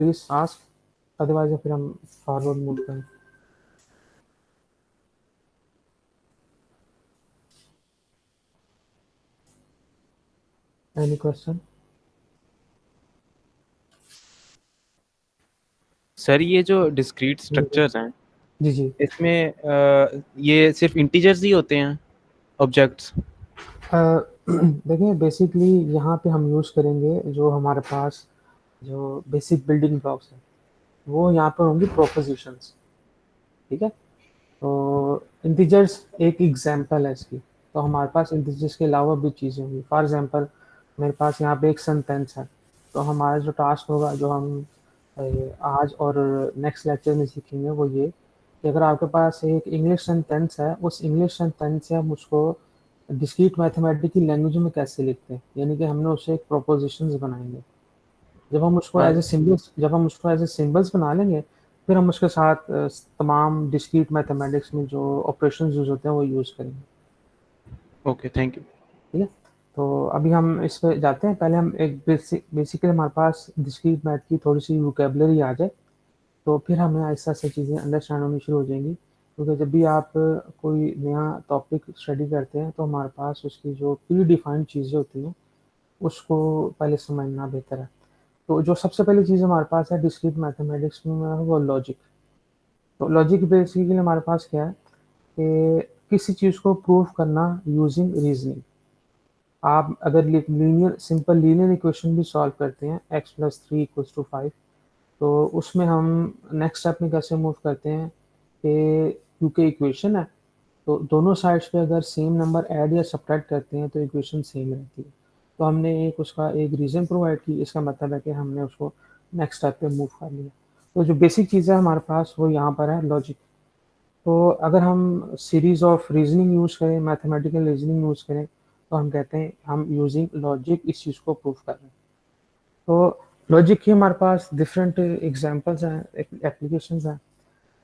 Please ask, otherwise फिर हम forward move करें। Any question? सर ये जो डिस्क्रीट स्ट्रक्चर्स हैं, जी जी। इसमें ये सिर्फ इंटीजर्स ही होते हैं, ऑब्जेक्ट्स? देखिए बेसिकली यहाँ पे हम यूज़ करेंगे जो हमारे पास जो बेसिक बिल्डिंग ब्लॉक्स हैं, वो यहाँ पर होंगी प्रोपोजिशंस। ठीक है, तो इंटीजर्स एक एग्जांपल है इसकी। तो हमारे पास इंटीजर्स के अलावा भी चीज़ें होंगी। फॉर एग्जांपल मेरे पास यहाँ पे एक सेंटेंस है, तो हमारा जो टास्क होगा, जो हम आज और नेक्स्ट लेक्चर में सीखेंगे, वो ये कि अगर आपके पास एक इंग्लिश सेंटेंस है, उस इंग्लिश सेंटेंस से हम उसको डिस्क्रीट मैथमेटिक की लैंग्वेज में कैसे लिखते हैं, यानी कि हमने उससे एक प्रोपोजिशंस बनाएंगे। जब हम उसको हाँ। एज ए सिंबल्स जब हम उसको एज ए सिंबल्स बना लेंगे, फिर हम उसके साथ तमाम डिस्क्रीट मैथमेटिक्स में जो ऑपरेशंस यूज होते हैं वो यूज करेंगे। Okay, thank you. ठीक है, तो अभी हम इस पे जाते हैं। पहले हम एक बेसिकली हमारे पास डिस्क्रीट मैथ की थोड़ी सी वोकेबलरी आ जाए, तो फिर हमें ऐसा ऐसा चीज़ें अंडरस्टैंड होनी शुरू हो जाएंगी। क्योंकि जब भी आप कोई नया टॉपिक स्टडी करते हैं, तो हमारे पास उसकी जो प्री डिफाइंड चीज़ें होती हैं, उसको पहले समझना बेहतर है। तो जो सबसे पहली चीज़ हमारे पास है डिस्क्रीट मैथमेटिक्स में, वो लॉजिक। तो लॉजिक बेसिकली हमारे पास क्या है कि किसी चीज़ को प्रूव करना यूजिंग रीजनिंग। आप अगर लीनियर सिंपल लीनियर इक्वेशन भी सॉल्व करते हैं, x+3=5, तो उसमें हम नेक्स्ट स्टेप में कैसे मूव करते हैं कि क्योंकि इक्वेशन है, तो दोनों साइड्स पे अगर सेम नंबर ऐड या सब्ट्रैक्ट करते हैं तो इक्वेशन सेम रहती है। तो हमने एक उसका एक रीज़न प्रोवाइड की, इसका मतलब है कि हमने उसको नेक्स्ट स्टेप पे मूव कर लिया। तो जो बेसिक चीज़ है हमारे पास, वो यहाँ पर है लॉजिक। तो अगर हम सीरीज ऑफ रीजनिंग यूज़ करें, मैथमेटिकल रीजनिंग यूज़ करें, तो हम कहते हैं हम यूजिंग लॉजिक इस चीज़ को प्रूव कर रहे हैं। तो लॉजिक की हमारे पास डिफरेंट एग्जांपल्स हैं, एप्लीकेशंस हैं।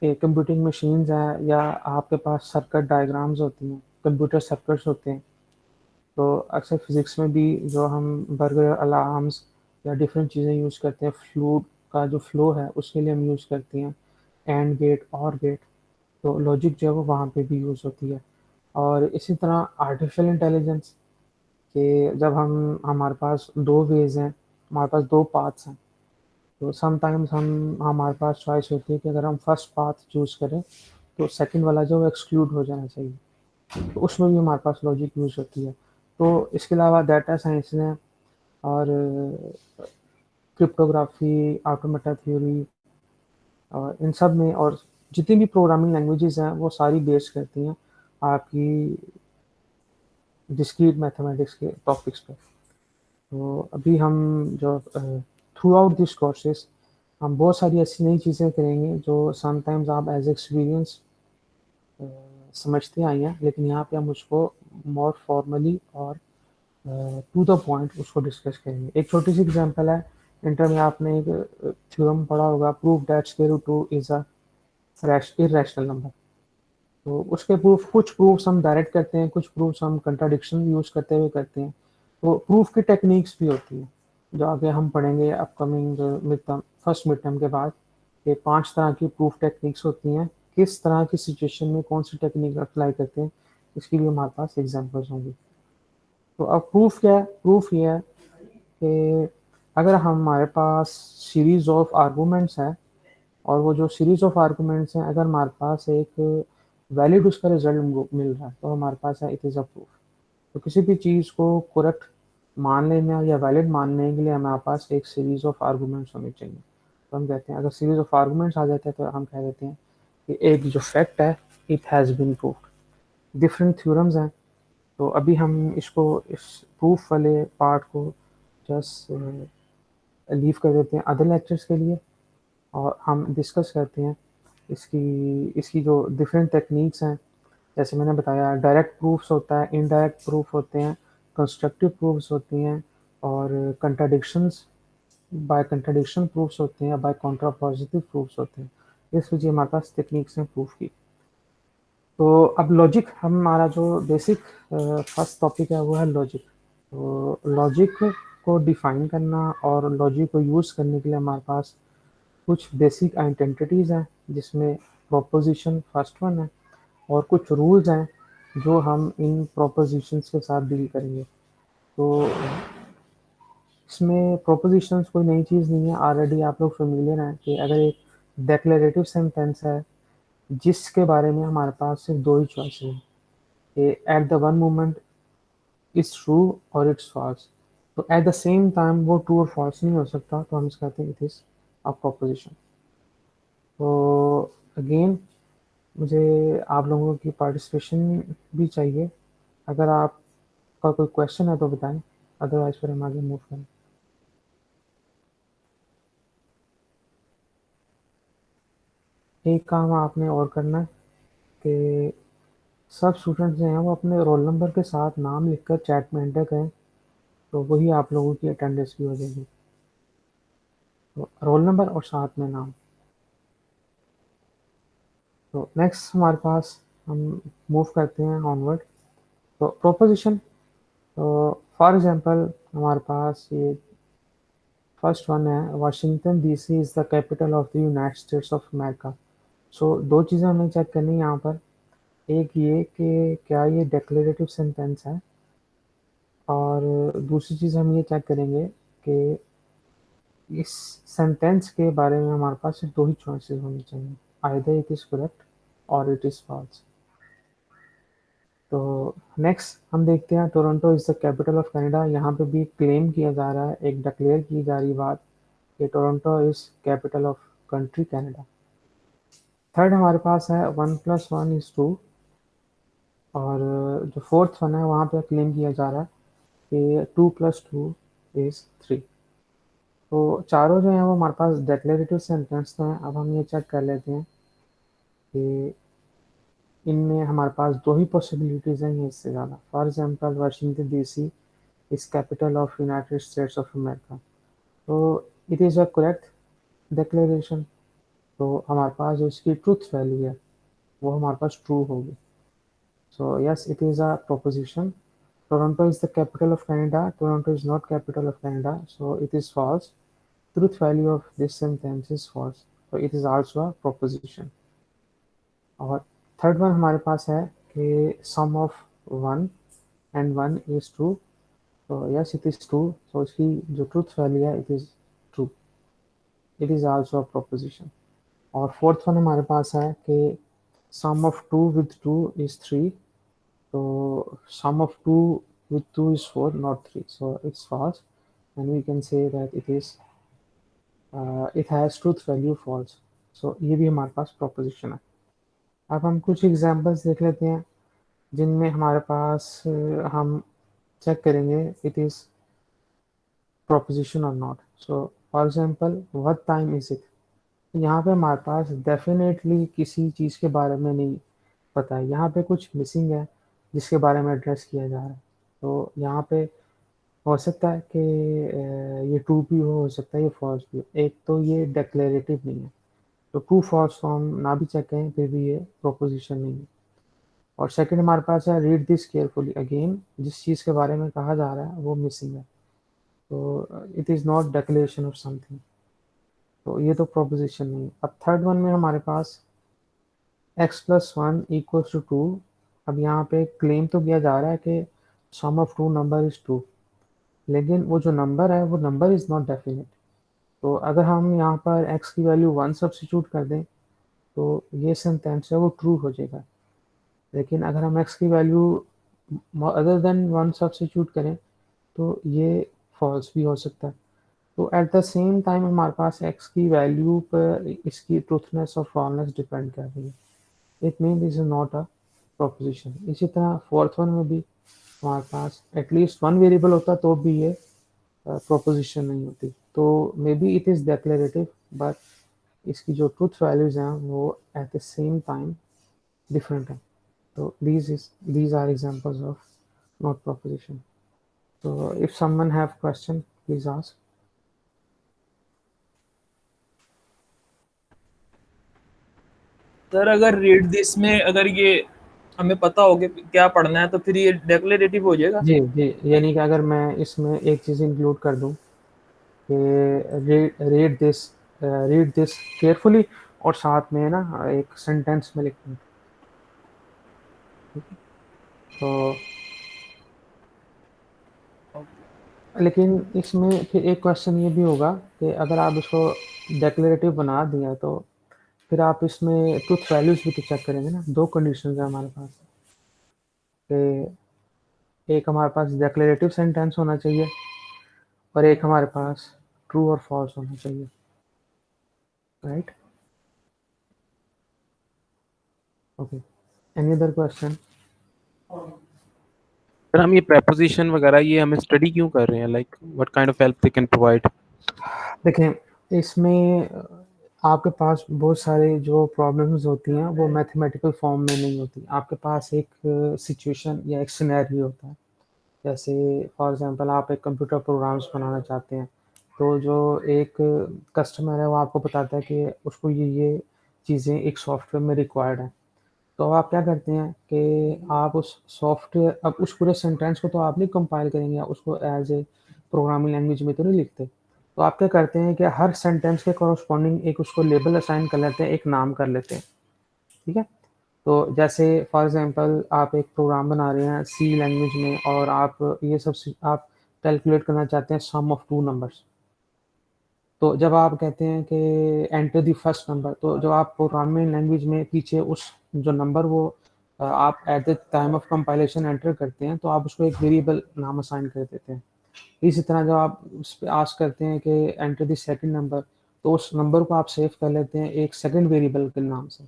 कंप्यूटिंग मशीन्स हैं, या आपके पास सर्किट डायग्राम्स होती हैं, कंप्यूटर सर्किट्स होते हैं। तो अक्सर फिजिक्स में भी जो हम बर्गर अलार्म्स या डिफरेंट चीज़ें यूज़ करते हैं, फ्लूड का जो फ्लो है उसके लिए हम यूज़ करते हैं एंड गेट और गेट। तो लॉजिक जो है वो वहाँ पे भी यूज़ होती है। और इसी तरह आर्टिफिशियल इंटेलिजेंस के जब हम हमारे पास दो वेज हैं, हमारे पास दो पाथ्स हैं, तो समटाइम्स हमारे पास चॉइस होती है कि अगर हम फर्स्ट पाथ चूज़ करें, तो सेकंड वाला जो है एक्सक्लूड हो जाना चाहिए। तो उसमें भी हमारे पास लॉजिक यूज़ होती है। तो इसके अलावा डाटा साइंस में और क्रिप्टोग्राफी, ऑटोमेटा थ्योरी, और इन सब में, और जितनी भी प्रोग्रामिंग लैंग्वेजेस हैं वो सारी बेस करती हैं आपकी डिस्क्रीट मैथमेटिक्स के टॉपिक्स पे। तो अभी हम जो थ्रू आउट दिस कोर्सेज हम बहुत सारी ऐसी नई चीज़ें करेंगे जो समटाइम्स आप एज एक्सपीरियंस समझते आई हैं, लेकिन यहाँ पे हम उसको मोर फॉर्मली और टू द पॉइंट उसको डिस्कस करेंगे। एक छोटी सी एग्जांपल है, इंटर में आपने एक थ्योरम पढ़ा होगा, prove that square root 2 is a irrational number. तो उसके प्रूफ, कुछ प्रूफ्स हम डायरेक्ट करते हैं, कुछ प्रूफ्स हम कंट्राडिक्शन यूज करते हुए करते हैं। तो प्रूफ की टेक्निक्स भी होती है, जो आगे हम पढ़ेंगे upcoming mid term, first mid term के बाद। ये 5 तरह की प्रूफ टेक्निक्स होती हैं, किस तरह की सिचुएशन में कौन सी टेक्निक अप्लाई करते हैं, इसकी भी हमारे पास एग्जाम्पल्स होंगे। तो अब प्रूफ क्या है? प्रूफ ये है कि अगर हमारे पास सीरीज ऑफ आर्गूमेंट्स है, और वो जो सीरीज ऑफ आर्गूमेंट्स हैं, अगर हमारे पास एक वैलिड उसका रिजल्ट मिल रहा है, तो हमारे पास है इट इज़ अ प्रूफ। तो किसी भी चीज़ को करेक्ट मान लेने या वैलिड मानने के लिए हमारे पास एक सीरीज ऑफ आर्गूमेंट्स होने चाहिए। तो हम कहते हैं अगर सीरीज ऑफ आर्गूमेंट्स आ जाते हैं, तो हम कह देते हैं कि एक जो फैक्ट है, it has been proved. Different theorems हैं। तो अभी हम इसको, इस प्रूफ वाले पार्ट को जस्ट लीव कर देते हैं अदर लेक्चर्स के लिए, और हम डिस्कस करते हैं इसकी इसकी जो डिफरेंट टेक्निक्स हैं। जैसे मैंने बताया, डायरेक्ट प्रूफ्स होता है, इनडायरेक्ट प्रूफ होते हैं, कंस्ट्रक्टिव प्रूफ्स होती हैं, और कंट्राडिक्शंस बाय कंट्राडिक्शन प्रूफ्स होते हैं, बाय कॉन्ट्रापॉजिटिव प्रूफ्स होते हैं। इस वजह हमारे पास टेक्निक्स हैं प्रूफ की। तो अब लॉजिक, हमारा जो बेसिक फर्स्ट टॉपिक है वो है लॉजिक। तो लॉजिक को डिफाइन करना और लॉजिक को यूज़ करने के लिए हमारे पास कुछ बेसिक आइडेंटिटीज़ हैं जिसमें प्रोपोजिशन फर्स्ट वन है, और कुछ रूल्स हैं जो हम इन प्रोपोजिशंस के साथ डील करेंगे। तो इसमें प्रोपोजिशंस कोई नई चीज़ नहीं है, ऑलरेडी आप लोग फेमिलियर हैं कि अगर एक डेक्लेरेटिव सेंटेंस है जिसके बारे में हमारे पास सिर्फ दो ही चॉइस हैं कि at the one moment it's true और इट्स फॉल्स, तो एट द सेम टाइम वो ट्रू और फॉल्स नहीं हो सकता, तो हम इसे कहते हैं इट इज़ अ प्रोपोजिशन। तो अगेन मुझे आप लोगों की पार्टिसिपेशन भी चाहिए। अगर आपका कोई क्वेश्चन है तो बताएं, अदरवाइज फिर हम आगे मूव करें। एक काम आपने और करना है कि सब स्टूडेंट्स जो हैं वो अपने रोल नंबर के साथ नाम लिखकर चैट में एंटर करें, तो वही आप लोगों की अटेंडेंस भी हो जाएगी। तो रोल नंबर और साथ में नाम। तो नेक्स्ट हमारे पास हम मूव करते हैं ऑनवर्ड। तो प्रोपोजिशन, तो फॉर एग्जांपल हमारे पास ये फर्स्ट वन है, Washington DC is the capital of the United States of America. So दो चीज़ें हमें चेक करनी है यहाँ पर। एक ये कि क्या ये डिक्लेरेटिव सेंटेंस है, और दूसरी चीज़ हम ये चेक करेंगे कि इस सेंटेंस के बारे में हमारे पास सिर्फ दो ही चॉइसेस होनी चाहिए, आइदर इट इज़ करेक्ट और इट इज़ फॉल्स। तो नेक्स्ट हम देखते हैं Toronto is the capital of Canada. यहाँ पे भी क्लेम किया जा रहा है, एक डिक्लेयर की जा रही बात कि Toronto is capital of country Canada. Third हमारे पास है 1+1=2, और जो फोर्थ वन है वहाँ पे क्लेम किया जा रहा है कि 2+2=3। तो चारों जो हैं वो हमारे पास डिक्लेरेटिव सेंटेंस तो हैं। अब हम ये चेक कर लेते हैं कि इनमें हमारे पास दो ही पॉसिबिलिटीज़ हैं या इससे ज़्यादा। For example Washington DC is capital of United States of America, तो it is a correct declaration. तो हमारे पास जो इसकी ट्रूथ वैल्यू है वो हमारे पास ट्रू होगी। So yes, it is a proposition. Toronto is the capital of Canada. Toronto is not capital of Canada, so it is false. Truth value of this sentence is false. So it is also a proposition. और third one हमारे पास है कि sum of 1 and 1 is true. So yes, it is true. So इसकी जो truth value है it is true. It is also a proposition. और fourth one हमारे पास है कि sum of 2 with 2 is 3. So sum of 2 with 2 is 4, not 3. So it's false, and we can say that it has truth value false. So ये भी हमारे पास proposition है। अब हम कुछ एग्जांपल्स देख लेते हैं जिनमें हमारे पास हम चेक करेंगे it is proposition or not. So for example, what time is it? यहाँ पे हमारे पास डेफिनेटली किसी चीज़ के बारे में नहीं पता है, यहाँ पे कुछ मिसिंग है जिसके बारे में एड्रेस किया जा रहा है। तो यहाँ पे हो सकता है कि ये ट्रू भी हो सकता है ये फॉल्स भी हो। एक तो ये डिक्लेरेटिव नहीं है, तो ट्रू फॉल्स तो हम ना भी चेक करें फिर भी ये प्रोपोजिशन नहीं है। और सेकंड हमारे पास है रीड दिस केयरफुली, अगेन जिस चीज़ के बारे में कहा जा रहा है वो मिसिंग है, तो it is not declaration of something, तो ये तो प्रोपोजिशन नहीं है। अब थर्ड वन में हमारे पास x+1=2। अब यहाँ पे क्लेम तो किया जा रहा है कि सम ऑफ टू नंबर इज़ 2, लेकिन वो जो नंबर है वो नंबर इज़ नॉट डेफिनेट। तो अगर हम यहाँ पर x की वैल्यू 1 सब्स्टिट्यूट कर दें तो ये सेंटेंस है वो ट्रू हो जाएगा, लेकिन अगर हम x की वैल्यू अदर देन 1 सब्स्टिट्यूट करें तो ये फॉल्स भी हो सकता है। तो एट द सेम टाइम हमारे पास x की वैल्यू पर इसकी ट्रूथनेस और फॉल्सनेस डिपेंड कर रही है। It mean this is not a proposition. इसी तरह फोर्थ वन में भी हमारे पास एटलीस्ट वन वेरिएबल होता तो भी ये प्रोपोजिशन नहीं होती। तो may be it is declarative, but इसकी जो ट्रूथ वैल्यूज हैं वो at the same time different है। तो these are examples of not proposition. So if someone have question, please ask. Sir अगर रीड दिस में अगर ये हमें पता हो कि क्या पढ़ना है तो फिर ये डिक्लेरेटिव हो जाएगा। जी जी, यानी कि अगर मैं इसमें एक चीज़ इंक्लूड कर दूं कि read this read this carefully और साथ में ना एक सेंटेंस में लिखना है। ठीक है? तो लेकिन इसमें फिर एक क्वेश्चन ये भी होगा कि अगर आप इसको डेक्लेरेटिव बना दिया तो फिर आप इसमें ट्रुथ वैल्यूज भी तो चेक करेंगे ना। दो कंडीशन है हमारे पास कि एक हमारे पास डेक्लेरेटिव सेंटेंस होना चाहिए और एक हमारे पास ट्रू और फॉल्स होना चाहिए, right? Okay, any other question? Sir हम ये preposition वगैरह ये हमें स्टडी क्यों कर रहे हैं, like what kind of help they can provide? देखें, इसमें आपके पास बहुत सारे जो प्रॉब्लम्स होती हैं वो मैथमेटिकल फॉर्म में नहीं होती। आपके पास एक सिचुएशन या एक सिनेरियो होता है। जैसे फॉर एग्जांपल आप एक कंप्यूटर प्रोग्राम्स बनाना चाहते हैं, तो जो एक कस्टमर है वो आपको बताता है कि उसको ये चीज़ें एक सॉफ्टवेयर में रिक्वायर्ड है। तो आप क्या करते हैं कि आप उस सॉफ्टवेयर, अब उस पूरे सेंटेंस को तो आप नहीं कंपाइल करेंगे, उसको एज ए प्रोग्रामिंग लैंग्वेज में तो नहीं लिखते। तो आप क्या करते हैं कि हर सेंटेंस के कॉरस्पॉन्डिंग एक उसको लेबल असाइन कर लेते हैं, एक नाम कर लेते हैं। ठीक है? तो जैसे फॉर एग्जांपल आप एक प्रोग्राम बना रहे हैं सी लैंग्वेज में और आप ये सब आप कैलकुलेट करना चाहते हैं सम ऑफ टू नंबर्स। तो जब आप कहते हैं कि एंटर द फर्स्ट नंबर, तो जब आप प्रोग्रामिंग लैंग्वेज में पीछे उस जो नंबर वो आप at the time of compilation enter करते हैं तो आप उसको एक वेरिएबल नाम असाइन कर देते हैं। इसी तरह जब आप उस पर आस्क करते हैं कि एंटर द सेकंड नंबर, तो उस नंबर को आप सेव कर लेते हैं एक सेकंड वेरिएबल के नाम से।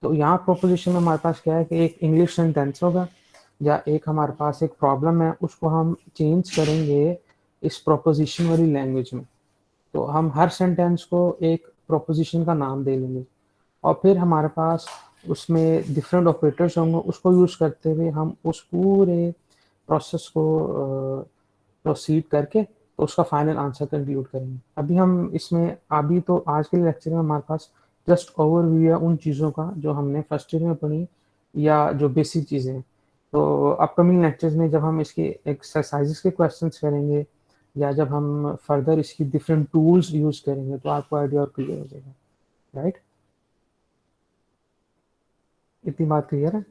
तो यहाँ प्रोपोजिशन में हमारे पास क्या है कि एक इंग्लिश सेंटेंस होगा या एक हमारे पास एक प्रॉब्लम है, उसको हम चेंज करेंगे इस प्रोपोजिशन वाली लैंग्वेज में। तो हम हर सेंटेंस को एक प्रोपोजिशन का नाम दे लेंगे और फिर हमारे पास उसमें डिफरेंट ऑपरेटर्स होंगे, उसको यूज़ करते हुए हम उस पूरे प्रोसेस को प्रोसीड करके तो उसका फाइनल आंसर कंक्लूड करेंगे। अभी हम इसमें अभी तो आज के लेक्चर में हमारे पास जस्ट ओवरव्यू है उन चीज़ों का जो हमने फर्स्ट ईयर में पढ़ी या जो बेसिक चीज़ें हैं। तो अपकमिंग लेक्चर्स में जब हम इसके एक्सरसाइजेस के क्वेश्चंस करेंगे या जब हम फर्दर इसकी डिफरेंट टूल्स यूज़ करेंगे तो आपको आइडिया और क्लियर हो जाएगा, राइट? इतनी बात क्लियर है?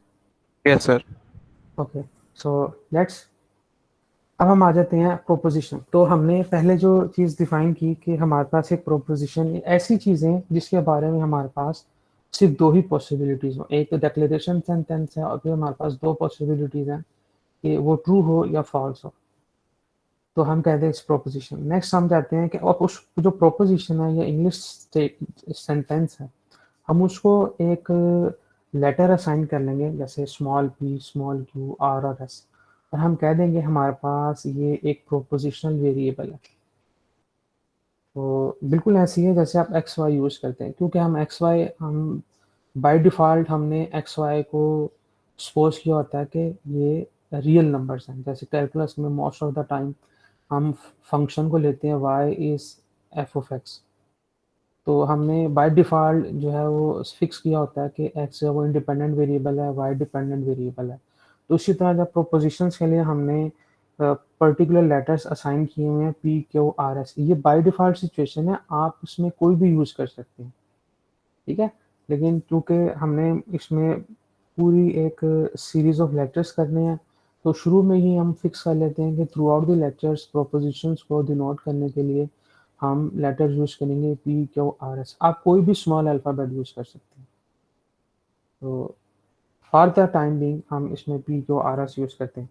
Yes sir. Okay, so let's अब हम आ जाते हैं प्रोपोजिशन। तो हमने पहले जो चीज़ डिफाइन की कि हमारे पास एक प्रोपोजिशन ऐसी चीज़ें जिसके बारे में हमारे पास सिर्फ दो ही पॉसिबिलिटीज़ हो, एक तो डिक्लेरेशन सेंटेंस है और फिर हमारे पास दो पॉसिबिलिटीज़ हैं कि वो ट्रू हो या फॉल्स हो। तो हम कहते हैं इस प्रोपोजिशन। नेक्स्ट हम कहते हैं कि और उस जो प्रोपोजिशन है या इंग्लिश सेंटेंस है, हम उसको एक लेटर असाइन कर लेंगे जैसे small p, small q, r और एस, और हम कह देंगे हमारे पास ये एक प्रोपोजिशनल वेरिएबल है। तो बिल्कुल ऐसी है जैसे आप एक्स वाई यूज़ करते हैं, क्योंकि हम एक्स वाई हम बाय डिफ़ॉल्ट हमने एक्स वाई को सपोज किया होता है कि ये रियल नंबर्स हैं। जैसे कैलकुलस में मोस्ट ऑफ द टाइम हम फंक्शन को लेते हैं y is F of x. तो हमने बाय डिफ़ॉल्ट जो है वो फिक्स किया होता है कि x है वो इंडिपेंडेंट वेरिएबल है, y डिपेंडेंट वेरिएबल है। तो इसी तरह जब प्रोपोजिशंस के लिए हमने पर्टिकुलर लेटर्स असाइन किए हुए हैं p, q, r, s, ये बाय डिफ़ॉल्ट सिचुएशन है, आप इसमें कोई भी यूज़ कर सकते हैं, ठीक है? लेकिन क्योंकि हमने इसमें पूरी एक सीरीज़ ऑफ लेक्चर्स करने हैं, तो शुरू में ही हम फिक्स कर लेते हैं कि through out the lectures propositions को डिनोट करने के लिए हम लेटर्स यूज़ करेंगे पी, क्यू, आर, एस। आप कोई भी स्मॉल अल्फ़ाबेट यूज़ कर सकते हैं। तो फॉर द टाइम बीइंग हम इसमें p, q, r, s use करते हैं।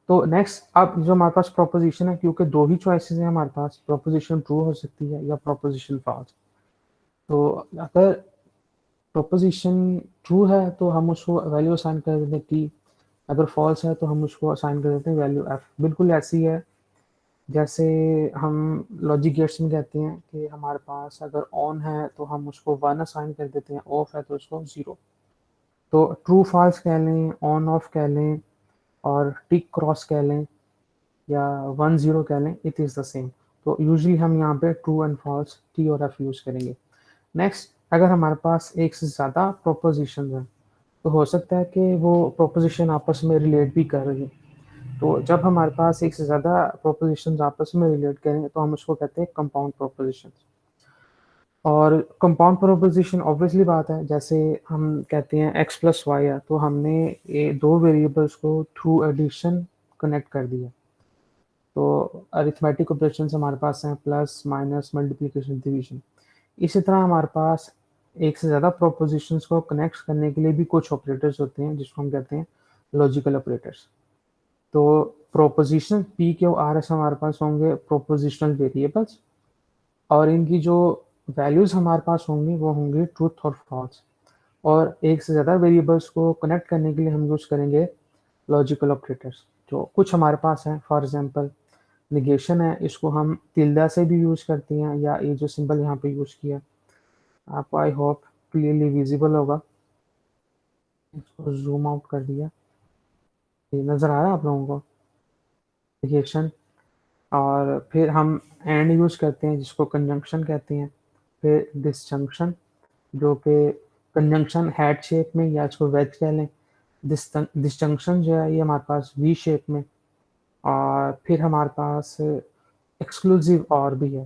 तो नेक्स्ट अब जो हमारे पास प्रोपोजिशन है, क्योंकि दो ही चॉइसेस हैं हमारे पास, प्रोपोजिशन ट्रू हो सकती है या प्रोपोजिशन फॉल्स। तो अगर प्रोपोजिशन ट्रू है तो हम उसको वैल्यू असाइन कर देते हैं टी, अगर फॉल्स है तो हम उसको असाइन कर देते हैं वैल्यू एफ। बिल्कुल ऐसी है जैसे हम लॉजिक गेट्स में कहते हैं कि हमारे पास अगर ऑन है तो हम उसको वन असाइन कर देते हैं, ऑफ है तो उसको ज़ीरो। तो ट्रू फॉल्स कह लें, ऑन ऑफ कह लें और टिक क्रॉस कह लें या वन ज़ीरो कह लें, इट इज़ द सेम। तो यूजली हम यहाँ पे ट्रू एंड फॉल्स टी और एफ यूज़ करेंगे। नेक्स्ट, अगर हमारे पास एक से ज़्यादा प्रोपोजिशन है तो हो सकता है कि वो प्रोपोजिशन आपस में रिलेट भी कर रही है। तो जब हमारे पास एक से ज़्यादा प्रोपोजिशंस आपस में रिलेट करें तो हम उसको कहते हैं कंपाउंड प्रोपोजिशंस। और कंपाउंड प्रोपोजिशन ऑब्वियसली बात है, जैसे हम कहते हैं x प्लस वाई है, तो हमने ये दो वेरिएबल्स को थ्रू एडिशन कनेक्ट कर दिया। तो अरिथमेटिक ऑपरेशन हमारे पास हैं प्लस माइनस मल्टीप्लिकेशन डिवीजन। इसी तरह हमारे पास एक से ज़्यादा प्रोपोजिशंस को कनेक्ट करने के लिए भी कुछ ऑपरेटर्स होते हैं जिसको हम कहते हैं लॉजिकल ऑपरेटर्स। तो proposition P q r S हमारे पास होंगे प्रोपोजिशनल वेरिएबल्स, और इनकी जो वैल्यूज़ हमारे पास होंगी वो होंगी ट्रूथ और फॉल्स। और एक से ज़्यादा वेरिएबल्स को कनेक्ट करने के लिए हम यूज़ करेंगे लॉजिकल ऑपरेटर्स, जो कुछ हमारे पास हैं। फॉर एग्जांपल निगेशन है, इसको हम तिल्दा से भी यूज़ करते हैं, या ये जो सिंबल यहाँ पे यूज़ किया आपको आई होप क्लियरली विजिबल होगा। इसको जूम आउट कर दिया, ये नज़र आ रहा है आप लोगों को निगेशन। और फिर हम एंड यूज़ करते हैं जिसको कंजंक्शन कहते हैं। फिर डिसजंक्शन, जो कि कंजंक्शन हैट शेप में, या इसको वेज कह लें। डिसजंक्शन जो है ये हमारे पास वी शेप में। और फिर हमारे पास एक्सक्लूसिव और भी है।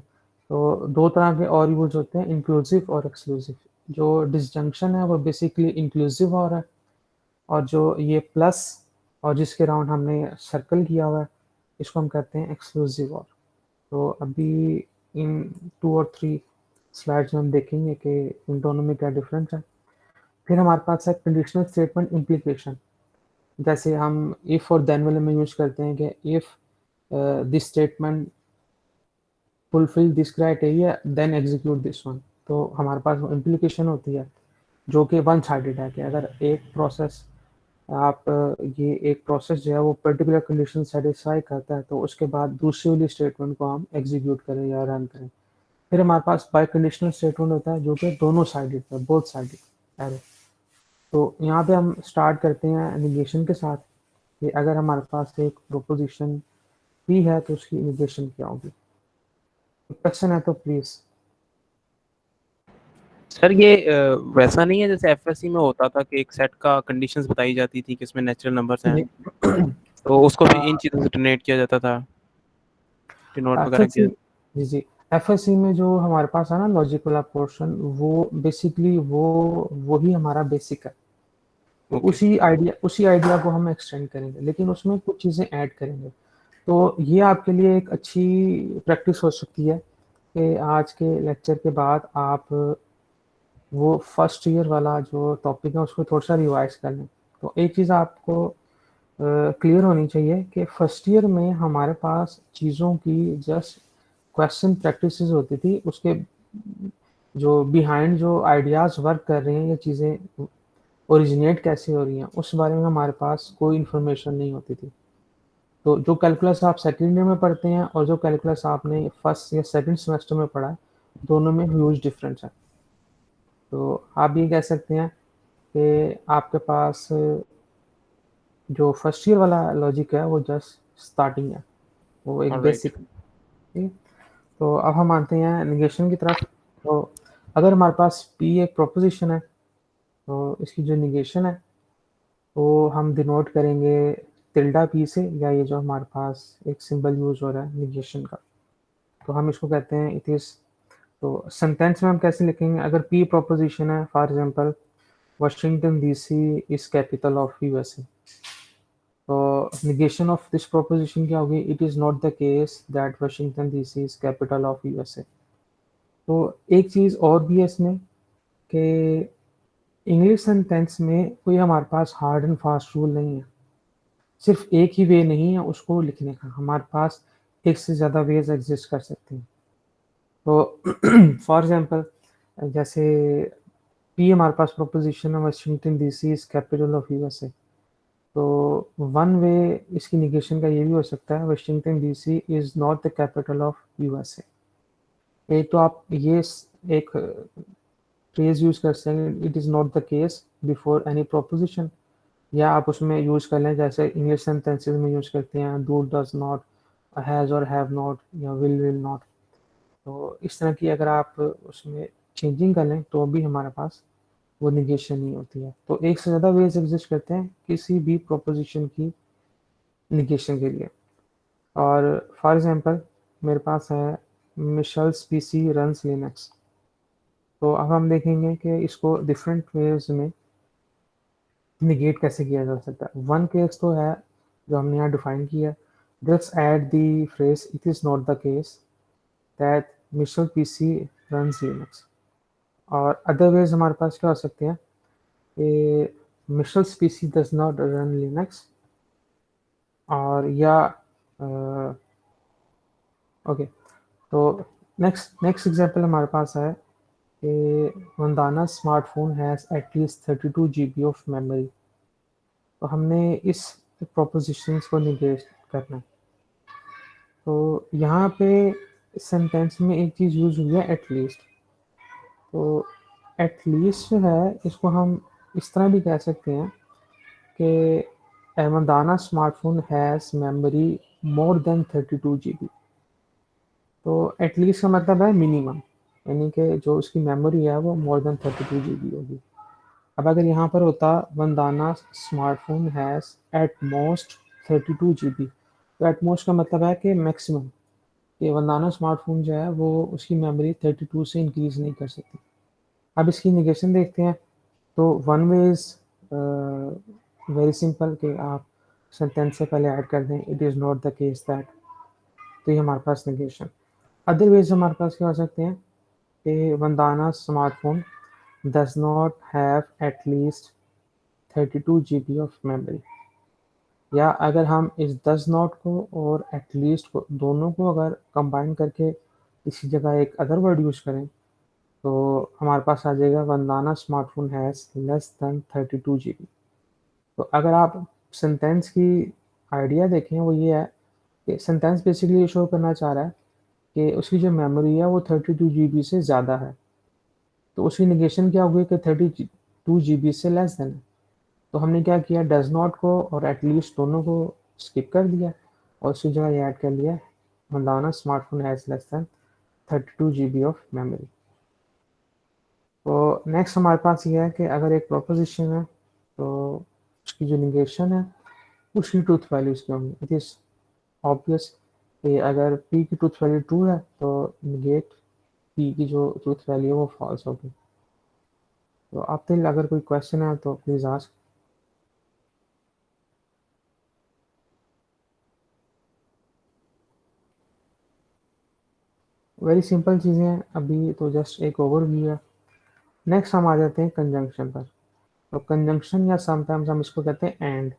तो दो तरह के और यूज होते हैं, इंक्लूसिव और एक्सक्लूसिव। जो डिसजंक्शन है वो बेसिकली इंक्लूसिव और है, और जो ये प्लस और जिसके राउंड हमने सर्कल किया हुआ है इसको हम कहते हैं एक्सक्लूसिव और। तो अभी इन 2 और 3 स्लाइड्स में हम देखेंगे कि इन दोनों में क्या डिफरेंस है। फिर हमारे पास है कंडीशनल स्टेटमेंट इम्प्लीकेशन, जैसे हम इफ़ और देन वाले में यूज करते हैं कि if this statement fulfil this criteria then execute this one. तो हमारे पास वो इम्प्लीकेशन होती है जो कि वन साइडेड है, कि अगर एक प्रोसेस ये एक प्रोसेस जो है वो पर्टिकुलर कंडीशन सेटिस्फाई करता है तो उसके बाद दूसरी वाली स्टेटमेंट को हम एग्जीक्यूट करें या रन करें। फिर हमारे पास बाई कंडीशनल स्टेटमेंट होता है जो कि दोनों साइडेड है, बोथ साइडेड एरो। तो यहाँ पे हम स्टार्ट करते हैं निगेशन के साथ, कि अगर हमारे पास एक प्रोपोजिशन पी है तो उसकी निगेशन क्या होगी। क्वेश्चन है तो प्लीज। सर ये वैसा नहीं है जैसे एफएससी में होता था कि एक सेट का कंडीशंस बताई जाती थी कि इसमें नेचुरल नंबर्स हैं, तो उसको भी इन चीज़ों से डिनोट किया जाता था, डिनोट वगैरह एफएससी, किया। जी जी, एफएससी में जो हमारे पास है ना लॉजिकल वाला पोर्शन, वो बेसिकली वो ही हमारा बेसिक है। तो ओके। उसी आइडिया को हम एक्सटेंड करेंगे, लेकिन उसमें कुछ चीज़ें ऐड करेंगे। तो ये आपके लिए एक अच्छी प्रैक्टिस हो सकती है कि आज के लेक्चर के बाद आप वो फर्स्ट ईयर वाला जो टॉपिक है उसको थोड़ा सा रिवाइज कर लें। तो एक चीज़ आपको क्लियर होनी चाहिए कि फर्स्ट ईयर में हमारे पास चीज़ों की जस्ट क्वेश्चन प्रैक्टिसेस होती थी, उसके जो बिहाइंड जो आइडियाज़ वर्क कर रहे हैं, ये चीज़ें ओरिजिनेट कैसे हो रही हैं उस बारे में हमारे पास कोई इन्फॉर्मेशन नहीं होती थी। तो जो कैलकुलस आप सेकेंड ईयर में पढ़ते हैं और जो कैलकुलस आपने फर्स्ट या सेकंड सेमेस्टर में पढ़ा है, दोनों में ह्यूज डिफरेंस है। तो आप ये कह सकते हैं कि आपके पास जो फर्स्ट ईयर वाला लॉजिक है वो जस्ट स्टार्टिंग है, वो एक ऑलराइट। बेसिक। ठीक। तो अब हम आते हैं निगेशन की तरफ। तो अगर हमारे पास पी एक प्रोपोजिशन है तो इसकी जो निगेशन है वो हम डिनोट करेंगे टिल्डा पी से, या ये जो हमारे पास एक सिंबल यूज हो रहा है निगेशन का, तो हम इसको कहते हैं इट इज। तो सेंटेंस में हम कैसे लिखेंगे, अगर पी प्रोपोजिशन है, for example Washington DC is capital of USA, तो निगेशन ऑफ दिस प्रोपोजिशन क्या होगी, it is not the case that Washington DC is capital of USA. तो एक चीज़ और भी है इसमें कि इंग्लिश सेंटेंस में कोई हमारे पास हार्ड एंड फास्ट रूल नहीं है, सिर्फ एक ही वे नहीं है उसको लिखने का, हमारे पास एक से ज़्यादा वेज एग्जिस्ट कर सकते हैं। तो फॉर एग्जांपल जैसे पी हमारे पास प्रोपोजिशन है Washington DC is capital of USA, तो वन वे इसकी निगेशन का ये भी हो सकता है Washington DC is not the capital of USA. एक तो आप ये एक फ्रेज यूज कर सकते हैं, it is not the case before any proposition, या आप उसमें यूज कर लें जैसे इंग्लिश सेंटेंसेस में यूज करते हैं डू डज नॉट, हैज़ और हैव नॉट, या विल नॉट। तो इस तरह की अगर आप उसमें चेंजिंग कर लें तो भी हमारे पास वो निगेशन नहीं होती है। तो एक से ज़्यादा वेज एग्जिस्ट करते हैं किसी भी प्रोपोजिशन की निगेशन के लिए। और फॉर एग्जांपल मेरे पास है मिशेल पीसी रन्स लिनक्स, तो अब हम देखेंगे कि इसको डिफरेंट वेज में निगेट कैसे किया जा सकता है। वन केस तो है जो हमने यहाँ डिफाइन किया, just add the phrase it is not the case that Michele PC runs Linux. और अदर वेज हमारे पास क्या हो सकते हैं कि Michele's PC does not run Linux, और या ओके। तो नेक्स्ट एग्जांपल हमारे पास है कि Vandana smartphone has at least 32 GB of memory. तो हमने इस प्रोपोजिशंस को निगेट करना है। तो यहाँ पे सेंटेंस में एक चीज़ यूज हुई है एटलीस्ट। तो एटलीस्ट जो है इसको हम इस तरह भी कह सकते हैं कि Vandana smartphone has memory more than 32 GB। तो एटलीस्ट का मतलब है मिनिमम, यानी कि जो उसकी मेमोरी है वो मोर देन 32 GB होगी। अब अगर यहाँ पर होता Vandana smartphone has at most 32 GB, तो एट मोस्ट का मतलब है कि मैक्सिमम, कि वंदाना स्मार्टफोन जो है वो उसकी मेमोरी 32 से इंक्रीज़ नहीं कर सकती। अब इसकी निगेशन देखते हैं। तो one way is very simple, कि आप सेंटेंस से पहले ऐड कर दें it is not the case that, तो ये हमारे पास निगेशन। अदर वेज हमारे पास क्या हो सकते हैं कि Vandana smartphone does not have at least 32 GB of memory. या अगर हम इस डज नॉट को और एटलीस्ट को दोनों को अगर कंबाइन करके इसी जगह एक अदर वर्ड यूज़ करें तो हमारे पास आ जाएगा Vandana smartphone has less than 32 GB। तो अगर आप सेंटेंस की आइडिया देखें वो ये है कि सेंटेंस बेसिकली ये शो करना चाह रहा है कि उसकी जो मेमोरी है वो 32 GB से ज़्यादा है। तो उसकी निगेशन क्या होगी कि 32 GB से लेस देन है। तो हमने क्या किया, डज नॉट को और एटलीस्ट दोनों को स्किप कर दिया और उसकी जगह ये ऐड कर लिया Vandana smartphone has less than 32 GB of memory. तो नेक्स्ट हमारे पास ये है कि अगर एक प्रोपोजिशन है तो उसकी जो निगेशन है उसकी ट्रूथ वैल्यूज क्या होंगी। इट इज़ ऑब्वियस कि अगर p की ट्रूथ वैल्यू ट्रू है तो निगेट p की जो ट्रूथ वैल्यू है वो फॉल्स होगी। तो आप दिल अगर कोई क्वेश्चन है तो प्लीज़ आस्क। वेरी सिंपल चीज़ें हैं, अभी तो जस्ट एक ओवरव्यू है। नेक्स्ट हम आ जाते हैं कंजंक्शन पर। तो कंजंक्शन या समटाइम्स हम इसको कहते हैं एंड।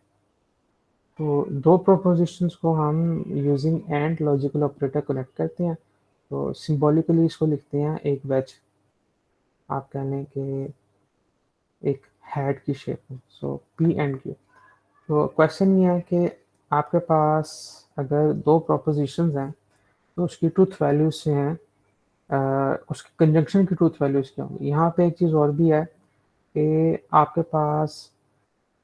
तो दो प्रोपोजिशंस को हम using and logical operator connect करते हैं। तो सिंबॉलिकली इसको लिखते हैं एक वेज, आप कह लें कि एक हैड की शेप में। सो पी एंड क्यू। तो क्वेश्चन ये है कि आपके पास अगर दो प्रोपोजिशंस हैं तो उसकी ट्रूथ वैल्यूज से हैं उसकी कंजंक्शन की ट्रूथ वैल्यूज क्या होंगी। यहाँ पे एक चीज़ और भी है कि आपके पास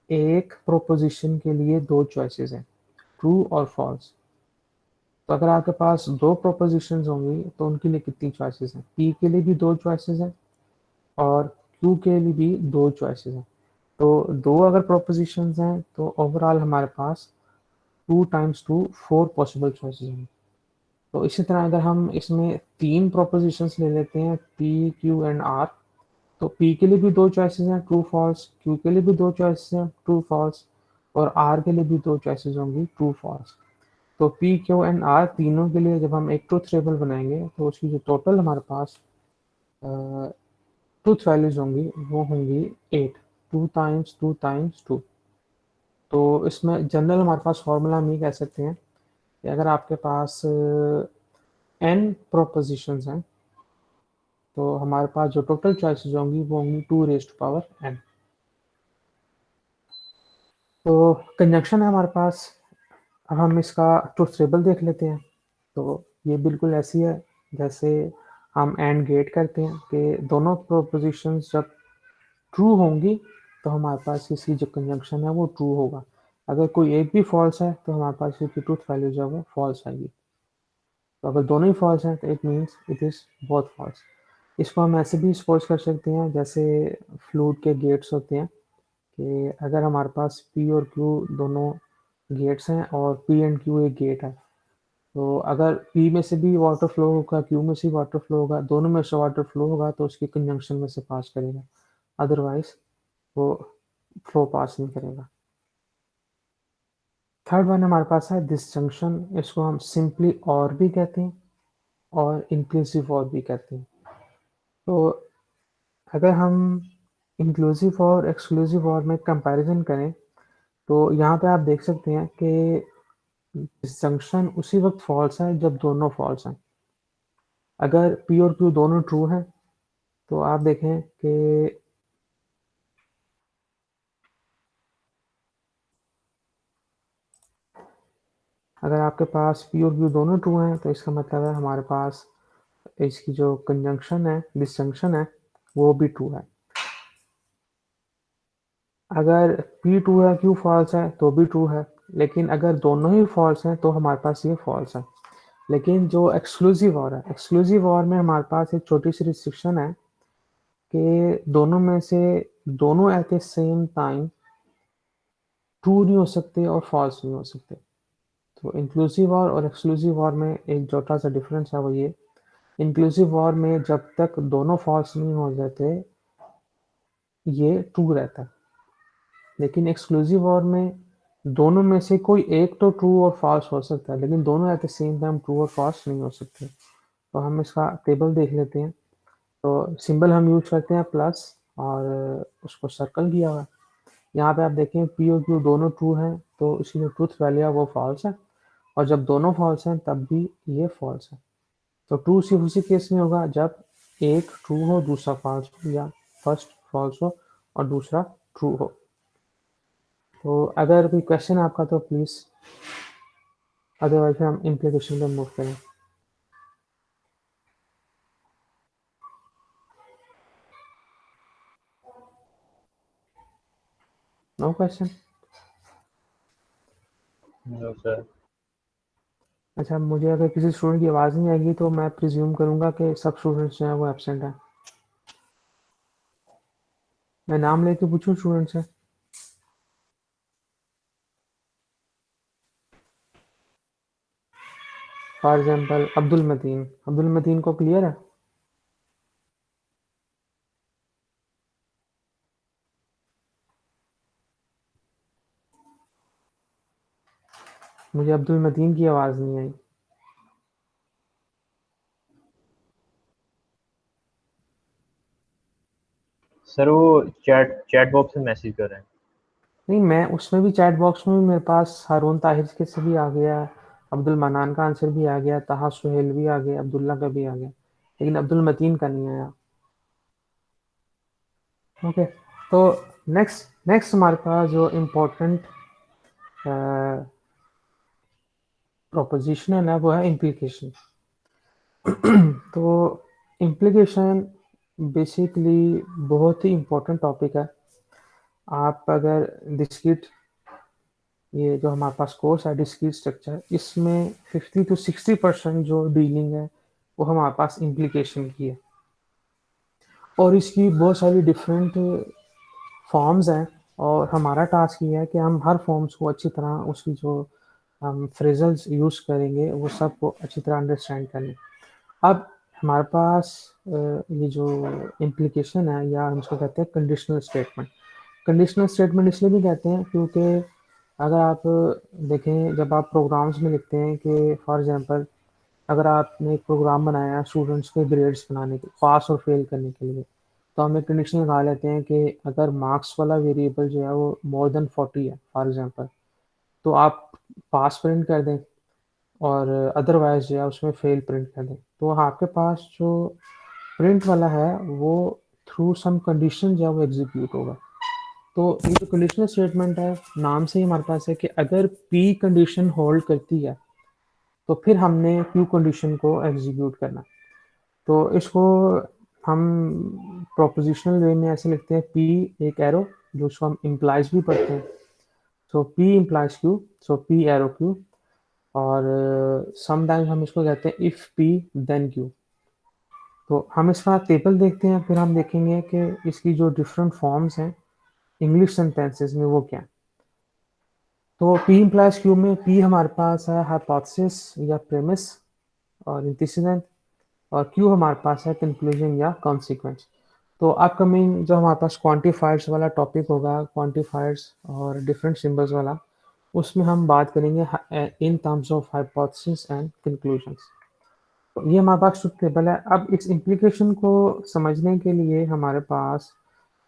एक प्रोपोजिशन के लिए दो चॉइसेस हैं, ट्रू और फॉल्स। तो अगर आपके पास दो प्रोपोजिशंस होंगी तो उनके लिए कितनी चॉइसेस हैं। पी के लिए भी दो चॉइसेस हैं और क्यू के लिए भी दो चॉइसेस हैं। तो दो अगर प्रोपोजिशंस हैं तो ओवरऑल हमारे पास 2 टाइम्स 2 4 पॉसिबल चॉइसेस हैं। तो इसी तरह अगर हम इसमें तीन प्रोपोजिशंस ले लेते हैं पी क्यू एंड आर, तो पी के लिए भी दो चॉइसेस हैं ट्रू फॉल्स, क्यू के लिए भी दो चॉइसेस हैं ट्रू फॉल्स, और आर के लिए भी दो चॉइसेस होंगी ट्रू फॉल्स। तो पी क्यू एंड आर तीनों के लिए जब हम एक ट्रूथ टेबल बनाएंगे तो उसकी जो टोटल हमारे पास ट्रूथ वैल्यूज होंगी वो होंगी 8, 2 टाइम्स 2 टाइम्स 2। तो इसमें जनरल हमारे पास फॉर्मूला हम ये कह सकते हैं कि अगर आपके पास n प्रोपोजिशंस हैं तो हमारे पास जो टोटल चॉइसेस होंगी वो होंगी 2 रेज़ टू पावर n। तो कंजंक्शन है हमारे पास। अब हम इसका ट्रूथ टेबल देख लेते हैं। तो ये बिल्कुल ऐसी है जैसे हम एंड गेट करते हैं कि दोनों प्रोपोजिशंस जब ट्रू होंगी तो हमारे पास इसकी जो कंजंक्शन है वो ट्रू होगा। अगर कोई एक भी फॉल्स है तो हमारे पास इसकी ट्रूथ वैल्यू जो है वो फॉल्स आएगी। तो अगर दोनों ही फॉल्स हैं तो it means it is both false. इसको हम ऐसे भी सपोज कर सकते हैं जैसे फ्लूट के गेट्स होते हैं कि अगर हमारे पास पी और क्यू दोनों गेट्स हैं और पी एंड क्यू एक गेट है, तो अगर पी में से भी वाटर फ्लो होगा, क्यू में से वाटर फ्लो होगा, दोनों में से वाटर फ्लो होगा तो उसकी कंजंक्शन में से पास करेगा, अदरवाइज वो फ्लो पास नहीं करेगा। थर्ड वन हमारे पास है डिसजंक्शन, इसको हम सिंपली और भी कहते हैं और इंक्लूसिव और भी कहते हैं। तो अगर हम इंक्लूसिव और एक्सक्लूसिव और में कंपैरिजन करें तो यहाँ पे आप देख सकते हैं कि डिसजंक्शन उसी वक्त फॉल्स है जब दोनों फॉल्स हैं। अगर पी और क्यू दोनों ट्रू हैं तो आप देखें कि अगर आपके पास पी और क्यू दोनों ट्रू हैं तो इसका मतलब है हमारे पास इसकी जो कंजंक्शन है, डिसजंक्शन है, वो भी ट्रू है। अगर पी ट्रू है, क्यू फॉल्स है तो भी ट्रू है, लेकिन अगर दोनों ही फॉल्स हैं तो हमारे पास ये फॉल्स है। लेकिन जो एक्सक्लूसिव और है, एक्सक्लूसिव और में हमारे पास एक छोटी सी रिस्ट्रिक्शन है कि दोनों में से दोनों at the same time true नहीं हो सकते और फॉल्स नहीं हो सकते। तो इंक्लूसिव और एक्सक्लूसिव और में एक छोटा सा डिफरेंस है, वो ये इंक्लूसिव और में जब तक दोनों फॉल्स नहीं हो जाते ये ट्रू रहता है, लेकिन एक्सक्लूसिव और में दोनों में से कोई एक तो ट्रू और फॉल्स हो सकता है, लेकिन दोनों at the same time true और फॉल्स नहीं हो सकते। तो हम इसका टेबल देख लेते हैं। तो सिंबल हम यूज करते हैं प्लस और उसको सर्कल किया हुआ है। यहाँ पे आप देखें पी और क्यू दोनों ट्रू हैं तो इसकी जो ट्रूथ वैल्यू है वो फॉल्स है, और जब दोनों फॉल्स हैं तब भी ये फॉल्स है। तो ट्रू सिर्फ उसी केस में होगा जब एक ट्रू हो दूसरा फॉल्स हो, या फर्स्ट फॉल्स हो और दूसरा ट्रू हो। तो अगर कोई क्वेश्चन है आपका तो प्लीज, अदरवाइज हम इम्प्लीकेशन पे मूव करें। No question? No sir. अच्छा, मुझे अगर किसी स्टूडेंट की आवाज़ नहीं आएगी तो मैं प्रिज्यूम करूंगा कि सब स्टूडेंट्स जो हैं वो एब्सेंट हैं। मैं नाम लेके पूछूं स्टूडेंट से? फॉर एग्जांपल अब्दुल मतीन, अब्दुल मतीन को क्लियर है? मुझे अब्दुल मतीन की आवाज़ नहीं आई। सर वो चैट चैट बॉक्स में मैसेज कर रहे हैं। नहीं, मैं उसमें भी चैट बॉक्स में भी मेरे पास हारून ताहिर के से भी आ गया, अब्दुल मनान का आंसर भी आ गया, ताहा सुहेल भी आ गया, अब्दुल्ला का भी आ गया, लेकिन अब्दुल मतीन का नहीं आया। ओके, तो नेक्स्ट नेक्स्ट हमारे पास जो इम्पोर्टेंट प्रोपोजिशन है वो है इम्प्लीकेशन। तो इम्प्लीकेशन बेसिकली बहुत ही इम्पोर्टेंट टॉपिक है। आप अगर डिस्क्रीट, ये जो हमारे पास कोर्स है डिस्क्रीट स्ट्रक्चर, इसमें 50 to 60% जो डीलिंग है वो हमारे पास इम्प्लीकेशन की है, और इसकी बहुत सारी डिफरेंट फॉर्म्स हैं। और हमारा टास्क ये है कि हम हर फॉर्म्स को अच्छी तरह, उसकी जो हम फ्रेजल्स यूज़ करेंगे वो सब को अच्छी तरह अंडरस्टैंड करें। अब हमारे पास ये जो इम्प्लीकेशन है, या हम इसको कहते हैं कंडीशनल स्टेटमेंट। कंडीशनल स्टेटमेंट इसलिए भी कहते हैं क्योंकि अगर आप देखें, जब आप प्रोग्राम्स में लिखते हैं कि फॉर एग्जांपल अगर आपने एक प्रोग्राम बनाया है स्टूडेंट्स के ग्रेड्स बनाने के, पास और फेल करने के लिए, तो हम एक कंडीशन लगा लेते हैं कि अगर मार्क्स वाला वेरिएबल जो है वो मोर देन 40 है फॉर एग्जांपल, तो आप पास प्रिंट कर दें, और अदरवाइज जो है उसमें फेल प्रिंट कर दें। तो आपके पास जो प्रिंट वाला है वो थ्रू सम कंडीशन जो है वो एग्जीक्यूट होगा। तो ये जो कंडीशनल स्टेटमेंट है, नाम से ही हमारे पास है कि अगर पी कंडीशन होल्ड करती है तो फिर हमने क्यू कंडीशन को एग्जीक्यूट करना। तो इसको हम प्रोपोजिशनल वे में ऐसे लिखते हैं, पी एक एरो, जो उसको हम इम्प्लाइज भी पढ़ते हैं, सो पी इम्प्लाइज क्यू, सो पी एरो क्यू। और समटाइम्स हम इसको कहते हैं इफ पी देन क्यू। तो हम इसका टेबल देखते हैं, फिर हम देखेंगे कि इसकी जो डिफरेंट फॉर्म्स हैं इंग्लिश सेंटेंसेस में वो क्या है। तो P implies Q में P हमारे पास है हाइपोथेसिस या प्रेमिस और एंटीसीडेंट, और Q हमारे पास है कंक्लूजन या कॉन्सिक्वेंस। तो अपकमिंग जो हमारे पास क्वांटिफायर्स वाला टॉपिक होगा, क्वांटिफायर्स और डिफरेंट सिंबल्स वाला, उसमें हम बात करेंगे in terms of hypothesis and conclusions. तो ये हमारे पास ट्रुथ टेबल है। अब इस इम्प्लीकेशन को समझने के लिए हमारे पास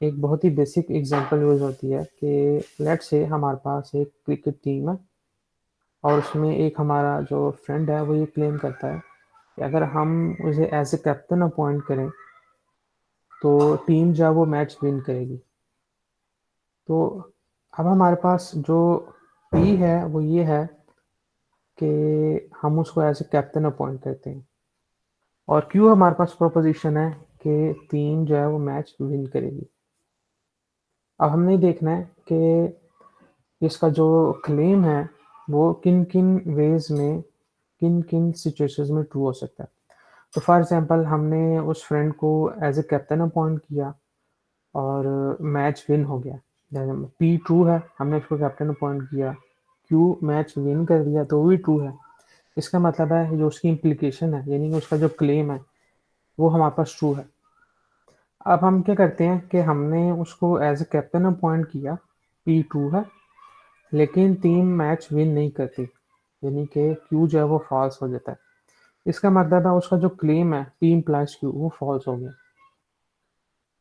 एक बहुत ही बेसिक एग्जांपल यूज होती है कि लेट्स से हमारे पास एक क्रिकेट टीम है और उसमें एक हमारा जो फ्रेंड है वो ये क्लेम करता है कि अगर हम उसे एज ए कैप्टन अपॉइंट करें तो टीम जो है वो मैच विन करेगी। तो अब हमारे पास जो पी है वो ये है कि हम उसको एज ए कैप्टन अपॉइंट करते हैं, और क्यू हमारे पास प्रोपोजिशन है कि टीम जो है वो मैच विन करेगी। अब हमने ये देखना है कि इसका जो क्लेम है वो किन किन वेज में, किन किन सिचुएशंस में ट्रू हो सकता है। तो फॉर एग्जांपल हमने उस फ्रेंड को एज ए कैप्टन अपॉइंट किया और मैच विन हो गया, पी ट्रू है, हमने उसको कैप्टन अपॉइंट किया, क्यू मैच विन कर दिया तो भी ट्रू है। इसका मतलब है जो उसकी इम्प्लीकेशन है, यानी कि उसका जो क्लेम है वो हमारे पास ट्रू है। अब हम क्या करते हैं कि हमने उसको एज ए कैप्टन अपॉइंट किया, पी ट्रू है, लेकिन टीम मैच विन नहीं करती, यानी कि क्यू जो है वो फॉल्स हो जाता है। इसका मतलब है उसका जो क्लेम है पी इम्प्लाइज क्यू वो फॉल्स हो गया।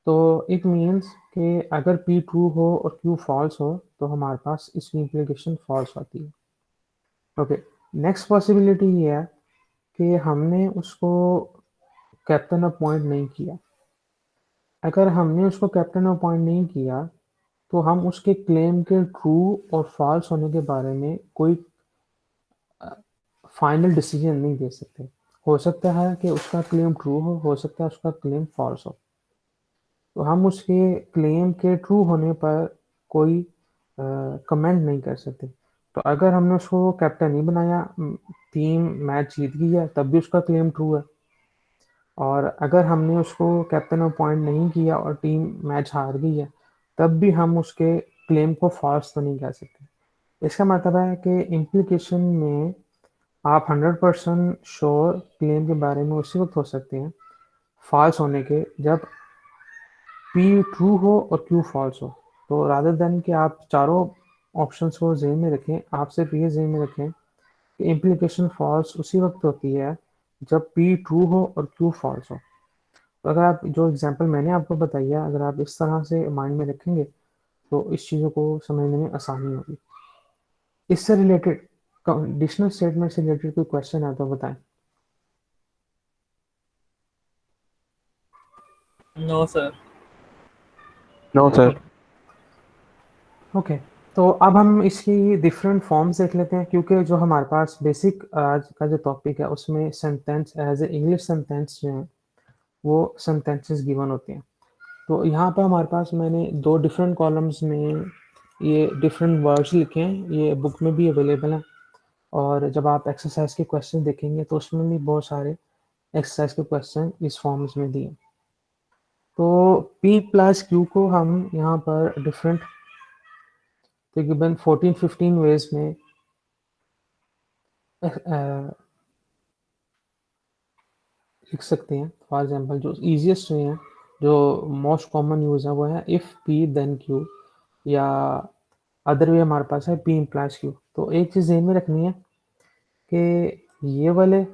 तो इट मीन्स कि अगर पी ट्रू हो और क्यू फॉल्स हो तो हमारे पास इसकी इम्प्लीकेशन फॉल्स होती है। ओके, नेक्स्ट पॉसिबिलिटी ये है कि हमने उसको कैप्टन अपॉइंट नहीं किया। अगर हमने उसको कैप्टन अपॉइंट नहीं किया तो हम उसके क्लेम के ट्रू और फॉल्स होने के बारे में कोई फाइनल डिसीजन नहीं दे सकते। हो सकता है कि उसका क्लेम ट्रू हो सकता है उसका क्लेम फॉल्स हो। तो हम उसके क्लेम के ट्रू होने पर कोई कमेंट नहीं कर सकते। तो अगर हमने उसको कैप्टन नहीं बनाया, टीम मैच जीत गई है, तब भी उसका क्लेम ट्रू है। और अगर हमने उसको कैप्टन अपॉइंट नहीं किया और टीम मैच हार गई है, तब भी हम उसके क्लेम को फॉल्स तो नहीं कह सकते। इसका मतलब है कि इम्प्लीकेशन में आप 100% श्योर क्लेम के बारे में उसी वक्त हो सकते हैं फॉल्स होने के, जब पी ट्रू हो और क्यू फॉल्स हो। तो रादर देन कि आप चारों ऑप्शंस को जेन में रखें, आप सिर्फ ये जेन में रखें कि इम्प्लीकेशन फॉल्स उसी वक्त होती है जब पी ट्रू हो और क्यू फॉल्स हो। तो अगर आप जो एग्जांपल मैंने आपको बताई है, अगर आप इस तरह से माइंड में रखेंगे तो इस चीज़ों को समझने में आसानी होगी। इससे रिलेटेड कंडीशनल स्टेटमेंट से रिलेटेड कोई क्वेश्चन है तो बताएं। No sir. No sir. Okay, तो अब हम इसकी डिफरेंट फॉर्म्स देख लेते हैं, क्योंकि जो हमारे पास बेसिक आज का जो टॉपिक है उसमें sentence as a English sentence जो हैं वो सेंटेंसेस गिवन होते हैं। तो यहाँ पर हमारे पास मैंने दो डिफरेंट कॉलम्स में ये डिफरेंट वर्ड्स लिखे हैं, ये बुक में भी अवेलेबल हैं, और जब आप एक्सरसाइज के क्वेश्चन देखेंगे तो उसमें भी बहुत सारे एक्सरसाइज के क्वेश्चन इस फॉर्म्स में दिए। तो P प्लस Q को हम यहाँ पर डिफरेंट तकरीबन 14-15 वेज में लिख सकते हैं। फॉर एग्जांपल जो इजीएस्ट वे हैं, जो मोस्ट कॉमन यूज है वो है इफ P देन Q, या अदर वे हमारे पास है P इम्प्लाइज Q। तो एक चीज़ ध्यान में रखनी है कि ये वाले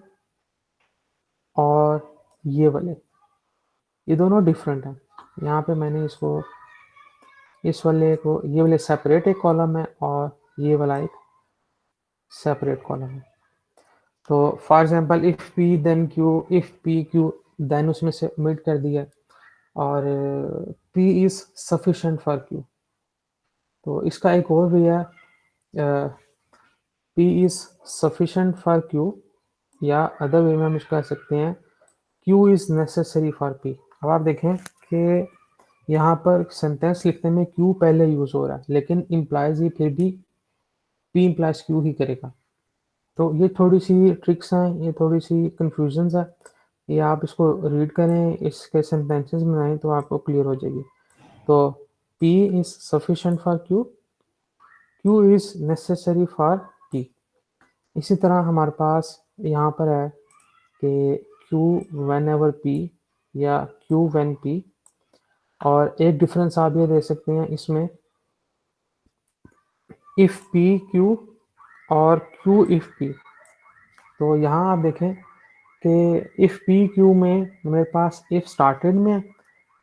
और ये वाले, ये दोनों डिफरेंट हैं। यहाँ पे मैंने इसको, इस वाले को, ये वाले सेपरेट एक कॉलम है और ये वाला एक सेपरेट कॉलम है। तो for example if p then q, if p q then उसमें से ओमिट कर दिया, और p is sufficient for q. तो इसका एक और भी है, p is sufficient for q, या अदर वे में हम इसको कह सकते हैं q is necessary for p. अब आप देखें कि यहाँ पर सेंटेंस लिखने में क्यू पहले यूज हो रहा है, लेकिन इम्प्लाइज ही फिर भी पी इम्प्लाइज क्यू ही करेगा। तो ये थोड़ी सी ट्रिक्स हैं, ये थोड़ी सी कंफ्यूजन्स है, ये आप इसको रीड करें, इसके सेंटेंसेस बनाएं तो आपको क्लियर हो जाएगी। तो P is sufficient for Q, Q is necessary for P। इसी तरह हमारे पास यहाँ पर है कि Q whenever P या Q when P, और एक डिफरेंस आप ये दे सकते हैं इसमें, if P Q और Q if P। तो यहाँ आप देखें कि if P Q में मेरे पास if स्टार्टेड में है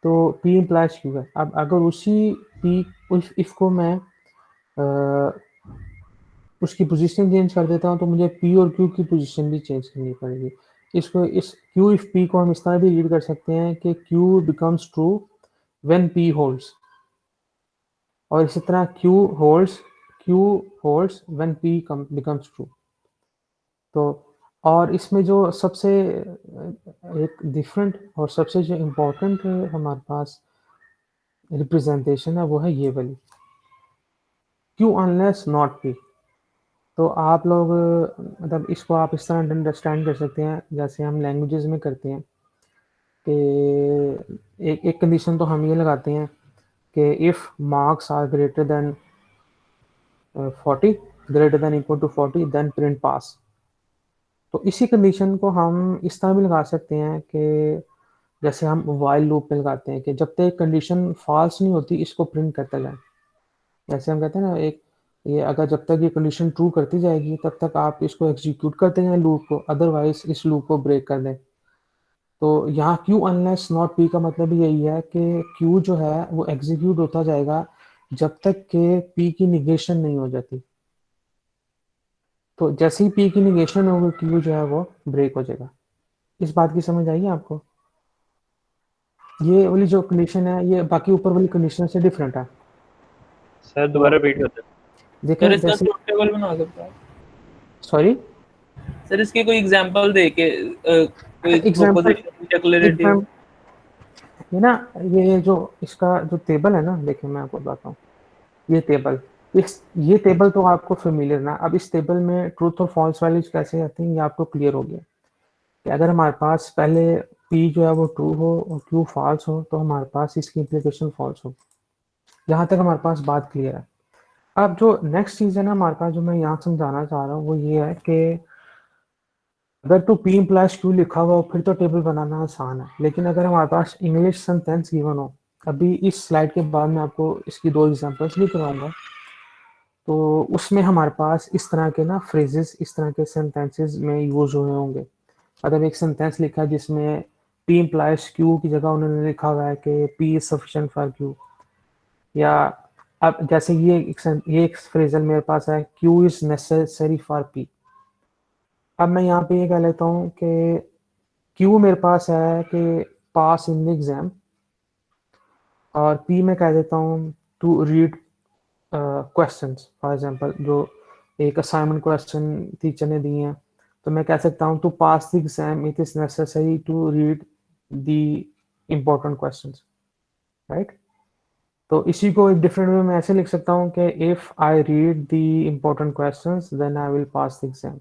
तो P implies Q है। अब अगर उसी P उस if को मैं उसकी पोजीशन चेंज कर देता हूँ तो मुझे P और Q की पोजीशन भी चेंज करनी पड़ेगी। इसको इस Q if P को हम इस तरह भी रीड कर सकते हैं कि Q becomes true when P holds, और इसी तरह Q holds when P becomes true। तो और इसमें जो सबसे एक डिफरेंट और सबसे जो इम्पोर्टेंट हमारे पास रिप्रेजेंटेशन है वो है ये वाली, Q unless not P। तो आप लोग मतलब इसको आप इस तरह अंडरस्टैंड कर सकते हैं जैसे हम लैंग्वेजेस में करते हैं कि एक कंडीशन तो हम ये लगाते हैं कि if marks are greater than 40, greater than equal to 40, then print pass. तो इसी कंडीशन को हम इस तरह भी लगा सकते हैं कि जैसे हम वाइल लूप में लगाते हैं कि जब तक कंडीशन फॉल्स नहीं होती इसको प्रिंट करता जाए। जैसे हम कहते हैं ना, एक ये अगर जब तक ये कंडीशन ट्रू करती जाएगी तब तक आप इसको एग्जीक्यूट करते जाएं लूप को, अदरवाइज इस लूप को ब्रेक कर दें। तो यहाँ Q अनलेस नॉट P का मतलब यही है कि Q जो है वो एग्जीक्यूट होता जाएगा जब तक कि P की निगेशन नहीं हो जाती। तो जैसे ही P की निगेशन होगी Q जो है वो ब्रेक हो जाएगा। इस बात की समझ आई आपको? ये वाली जो कंडीशन है ये बाकी ऊपर वाली कंडीशन से डिफरेंट है। सर दोबारा रिपीट होता है। सर देखें इसका जैसे, ट्रुथ टेबल बना सकता है सॉरी सर, इसके कोई एग्जांपल दे के कोई एग्जांपल, प्रोपोजिशन डिक्लेरेटिव। ये ना, ये जो इसका जो टेबल है ना, देखिए मैं आपको बताता हूँ। ये टेबल, ये टेबल तो आपको फेमिलियर ना। अब इस टेबल में ट्रूथ और फॉल्स वैल्यूज कैसे आती हैं ये आपको क्लियर हो गया कि अगर हमारे पास पहले P जो है वो ट्रू हो और Q फॉल्स हो तो हमारे पास इसकी इम्प्लीकेशन फॉल्स हो। यहाँ तक हमारे पास बात क्लियर है। अब जो नेक्स्ट चीज़ है ना हमारे पास, जो मैं यहाँ समझाना चाह रहा हूँ वो ये है कि अगर तो P implies Q लिखा हुआ हो फिर तो टेबल बनाना आसान है, लेकिन अगर हमारे पास इंग्लिश सेंटेंस गिवन हो, अभी इस स्लाइड के बाद मैं आपको इसकी 2 एग्जांपल्स भी कराऊंगा, तो उसमें हमारे पास इस तरह के ना फ्रेजेस, इस तरह के सेंटेंसेस में यूज हुए होंगे। मतलब एक सेंटेंस लिखा है जिसमें P implies Q की जगह उन्होंने लिखा हुआ है कि P is sufficient for Q, या अब जैसे ये एक फ्रेजल मेरे पास है Q is necessary for P। अब मैं यहाँ पे ये कह लेता हूँ कि Q मेरे पास है कि पास इन द एग्जाम, और P में कह देता हूँ to read questions. For example जो एक असाइनमेंट क्वेश्चन टीचर ने दिए हैं तो मैं कह सकता हूँ to pass the exam it is necessary to read the important questions, right. तो इसी को एक डिफरेंट वे में ऐसे लिख सकता हूँ कि if I read the important questions then I will pass the exam.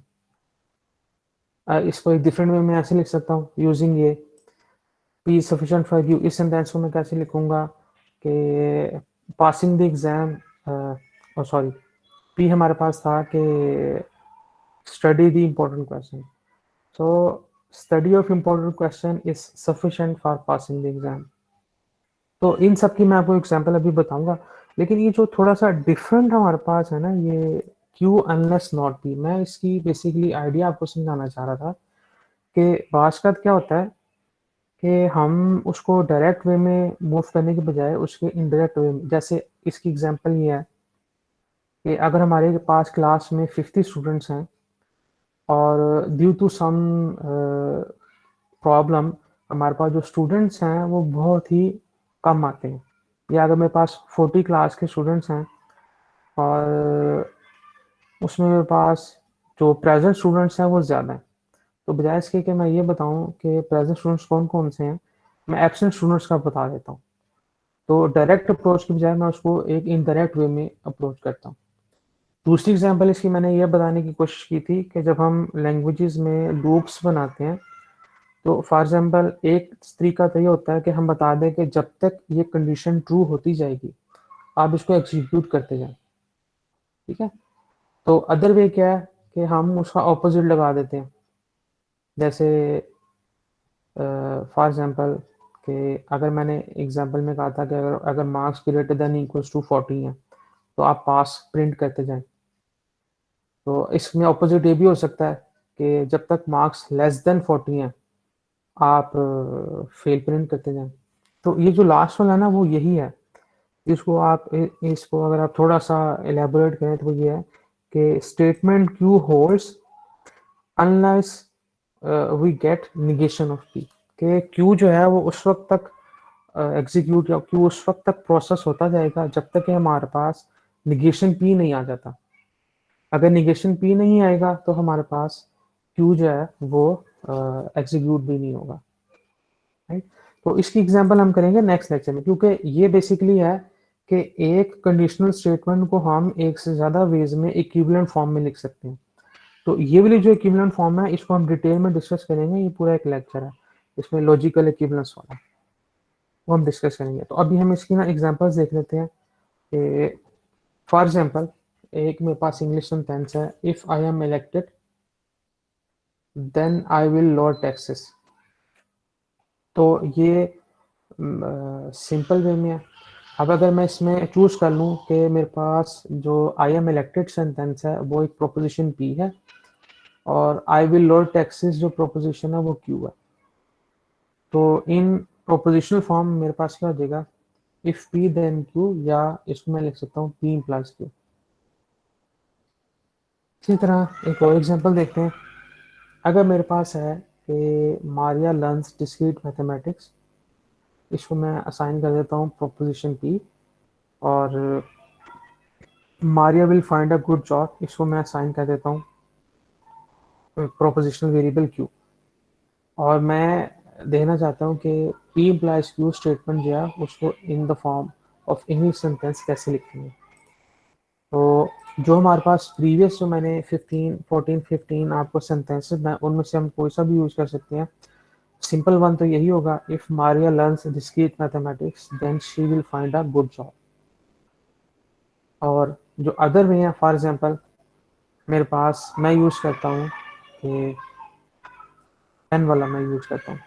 इसको एक डिफरेंट वे में ऐसे लिख सकता हूँ यूजिंग ये P is sufficient for you। इस सेंटेंस को मैं कैसे लिखूंगा कि passing the exam, sorry P हमारे पास था कि study the important question, so study of important question is sufficient for passing the exam. तो इन सब की मैं आपको एग्जांपल अभी बताऊंगा, लेकिन ये जो थोड़ा सा डिफरेंट हमारे पास है ना, ये Q अनलेस नॉट P, मैं इसकी बेसिकली आइडिया आपको समझाना चाह रहा था कि बाशकत क्या होता है कि हम उसको डायरेक्ट वे में मूव करने के बजाय उसके इनडायरेक्ट वे में, जैसे इसकी एग्जांपल ये है कि अगर हमारे पास क्लास में 50 स्टूडेंट्स हैं और ड्यू टू सम प्रॉब्लम हमारे पास जो स्टूडेंट्स हैं वो बहुत ही कम आते हैं, या अगर मेरे पास 40 क्लास के स्टूडेंट्स हैं और उसमें मेरे पास जो प्रेजेंट स्टूडेंट्स हैं वो ज़्यादा हैं, तो बजाय इसके कि मैं ये बताऊं कि प्रेजेंट स्टूडेंट्स कौन कौन से हैं, मैं एब्सेंट स्टूडेंट्स का बता देता हूँ। तो डायरेक्ट अप्रोच के बजाय मैं उसको एक इनडायरेक्ट वे में अप्रोच करता हूँ। दूसरी एग्जांपल इसकी मैंने ये बताने की कोशिश की थी कि जब हम लैंग्वेजेस में लूप्स बनाते हैं तो फॉर एग्जांपल एक तरीका तो ये होता है कि हम बता दें कि जब तक ये कंडीशन ट्रू होती जाएगी आप इसको एग्जीक्यूट करते जाएं। ठीक है। तो अदर वे क्या है कि हम उसका ऑपोजिट लगा देते हैं, जैसे फॉर एग्जांपल कि अगर मैंने एग्जांपल में कहा था कि अगर अगर marks greater than equals to 40 है तो आप पास प्रिंट करते जाएं। तो इसमें ऑपोजिट ये भी हो सकता है कि जब तक मार्क्स लेस देन 40 हैं आप फेल प्रिंट करते जाएं। तो ये जो लास्ट वाला है ना वो यही है। इसको आप इसको अगर आप थोड़ा सा एलेबोरेट करें तो वो ये है कि statement q holds unless we get negation of p, कि क्यू जो है वो उस वक्त तक एग्जीक्यूट या क्यू उस वक्त तक प्रोसेस होता जाएगा जब तक कि हमारे पास निगेशन पी नहीं आ जाता। अगर निगेशन पी नहीं आएगा तो हमारे पास क्यू जो है वो एग्जीक्यूट भी नहीं होगा, राइट। तो इसकी एग्जांपल हम करेंगे नेक्स्ट लेक्चर में, क्योंकि ये बेसिकली है कि एक कंडीशनल स्टेटमेंट को हम एक से ज्यादा वेज में इक्विवेलेंट फॉर्म में लिख सकते हैं। तो ये वाली जो इक्विवेलेंट फॉर्म है इसको हम डिटेल में डिस्कस करेंगे, ये पूरा एक लेक्चर है इसमें लॉजिकल इक्विवेलेंस वाला, वो हम डिस्कस करेंगे। तो अभी हम इसकी ना एग्जांपल्स देख लेते हैं कि फॉर एग्जांपल एक मेरे पास इंग्लिश सेंटेंस है, if I am elected then I will lower taxes. तो ये सिंपल वे में है। अब अगर मैं इसमें चूज कर लूँ कि मेरे पास जो आई एम इलेक्टेड सेंटेंस है वो एक प्रोपोजिशन पी है और आई विल लॉवर टैक्सेस जो प्रोपोजिशन है वो क्यू है, तो इन प्रोपोजिशनल फॉर्म मेरे पास क्या हो जाएगा, इफ पी देन क्यू, या इसको मैं लिख सकता हूँ पी इम्प्लाइज क्यू। इसी तरह एक और एग्जांपल देखते हैं। अगर मेरे पास है कि मारिया लर्न्स डिस्क्रीट मैथमेटिक्स, इसको मैं असाइन कर देता हूँ प्रोपोजिशन पी, और Maria will find a good job, इसको मैं असाइन कर देता हूँ प्रोपोजिशनल वेरिएबल क्यू। और मैं देखना चाहता हूँ कि पी इम्प्लाइज क्यू स्टेटमेंट जो है उसको in the form of English sentence कैसे लिखते हैं। तो जो हमारे पास प्रीवियस जो मैंने 15 आपको सेंटेंसेस मैं उनमें से हम कोई सा भी यूज कर सकते हैं। सिंपल वन तो यही होगा, if Maria learns discrete mathematics then she will find a good job. और जो अदर वे हैं, फॉर एग्जांपल मेरे पास मैं यूज करता हूँ कि एन वाला मैं यूज करता हूँ।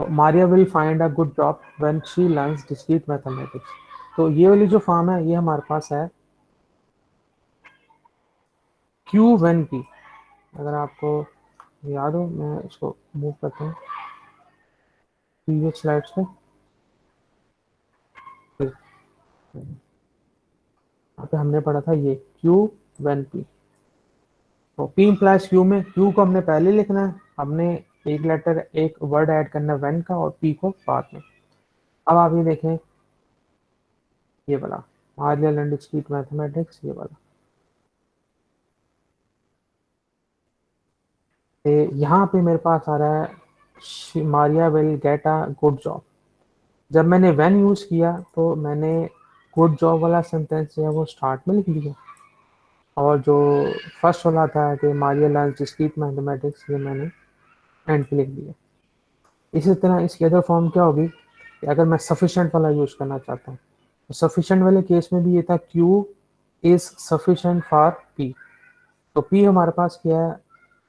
Maria will find a good job when she learns discrete mathematics. तो ये वाली जो फॉर्म है ये हमारे पास है क्यू व्हेन पी। अगर आपको याद हो, मैं इसको मूव करता हूँ प्रीवियस स्लाइड्स पे। यहाँ पे हमने पढ़ा था ये क्यू व्हेन पी। तो पी इम्प्लाइज क्यू में क्यू को हमने पहले लिखना है, हमने एक लेटर एक वर्ड ऐड करना है व्हेन का, और पी को बाद में। अब आप ये देखें, ये वाला मारिया लर्न डिस्क्रीट मैथमेटिक्स, ये वाला यहाँ पे मेरे पास आ रहा है Maria will get a good job. जब मैंने व्हेन यूज किया तो मैंने गुड जॉब वाला सेंटेंस जो है वो स्टार्ट में लिख दिया, और जो फर्स्ट वाला था कि मारिया लर्न डिस्क्रीट मैथमेटिक्स ये मैंने एंड पे लिख दिया। इसी तरह इसकी अदर फॉर्म क्या होगी कि अगर मैं सफिशिएंट वाला यूज करना चाहता हूँ तो सफिशिएंट वाले केस में भी ये था q is sufficient for p. तो पी हमारे पास क्या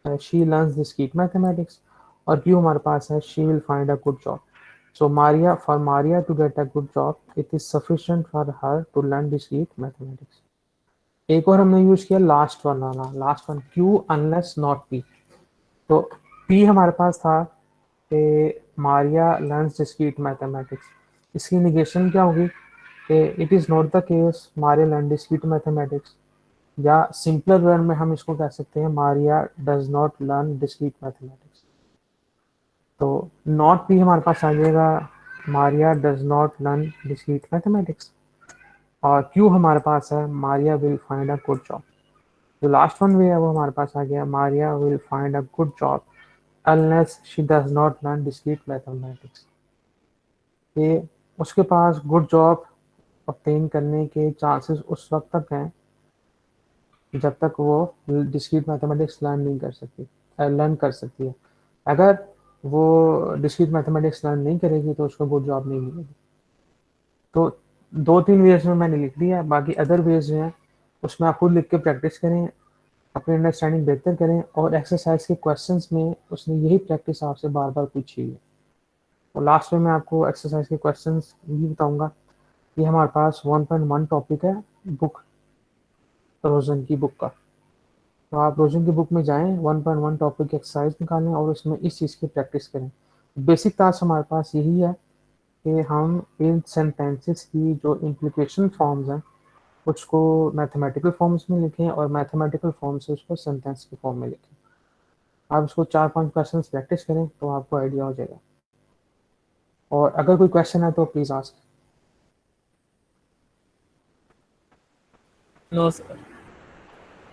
है, शी लर्न्स डिस्क्रीट मैथमेटिक्स, और क्यू हमारे पास है she will find a good job. So Maria, for Maria to get a good job it is sufficient for her to learn discrete mathematics. एक और हमने यूज किया लास्ट वाला, last one q unless not p. तो p हमारे पास था कि मारिया लर्न्स डिस्क्रीट मैथमेटिक्स, इसकी निगेशन क्या होगी कि it is not the case Maria learn discrete mathematics, या सिंपलर वर्ड में हम इसको कह सकते हैं Maria does not learn discrete mathematics. तो नॉट भी हमारे पास आ जाएगा Maria does not learn discrete mathematics, और क्यू हमारे पास है Maria will find a good job. जो लास्ट वन भी है वो हमारे पास आ गया Maria will find a good job unless she does not learn discrete mathematics। ये उसके पास गुड जॉब ऑब्टेन करने के चांसेस उस वक्त तक हैं जब तक वो डिस्क्रीट मैथमेटिक्स लर्न कर सकती है। अगर वो डिस्क्रीट मैथमेटिक्स लर्न नहीं करेगी तो उसको गुड जॉब नहीं मिलेगी। तो 2-3 वेज में मैंने लिख दिया, बाकी अदर वेज जो हैं उसमें आप खुद लिख के प्रैक्टिस करें, अपनी अंडरस्टैंडिंग बेहतर करें, और एक्सरसाइज के क्वेश्चंस में उसने यही प्रैक्टिस आपसे बार बार पूछी है। और लास्ट में मैं आपको एक्सरसाइज के क्वेश्चंस भी बताऊंगा। ये हमारे पास 1.1 टॉपिक है बुक, रोजन की बुक का। तो आप रोजन की बुक में जाएं, 1.1 टॉपिक की एक्सरसाइज निकालें और उसमें इस चीज़ की प्रैक्टिस करें। बेसिक टास्क हमारे पास यही है कि हम इन सेंटेंसेस की जो इम्प्लीकेशन फॉर्म्स हैं उसको मैथमेटिकल फॉर्म्स में लिखें और मैथमेटिकल फॉर्म से उसको सेंटेंस के फॉर्म में लिखें। आप इसको 4-5 क्वेश्चन प्रैक्टिस करें तो आपको आइडिया हो जाएगा। और अगर कोई क्वेश्चन है तो please ask. No sir.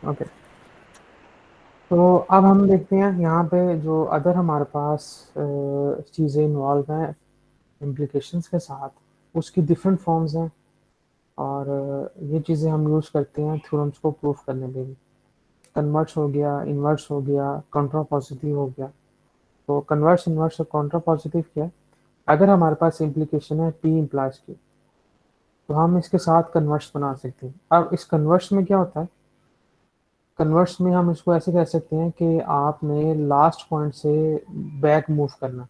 Okay, तो अब हम देखते हैं यहाँ पे जो अदर हमारे पास चीज़ें इन्वॉल्व हैं इम्प्लीकेशंस के साथ, उसकी डिफरेंट फॉर्म्स हैं, और ये चीज़ें हम यूज़ करते हैं थ्योरम्स को प्रूफ करने में भी। कन्वर्स हो गया, इन्वर्स हो गया, कॉन्ट्रापॉजिटिव हो गया। तो कन्वर्स, इन्वर्स और कॉन्ट्रापॉजिटिव क्या है? अगर हमारे पास इम्प्लीकेशन है P इम्प्लाइज Q, तो हम इसके साथ कन्वर्स बना सकते हैं। अब इस कन्वर्स में क्या होता है? कन्वर्स में हम इसको ऐसे कह सकते हैं कि आपने लास्ट पॉइंट से बैक मूव करना।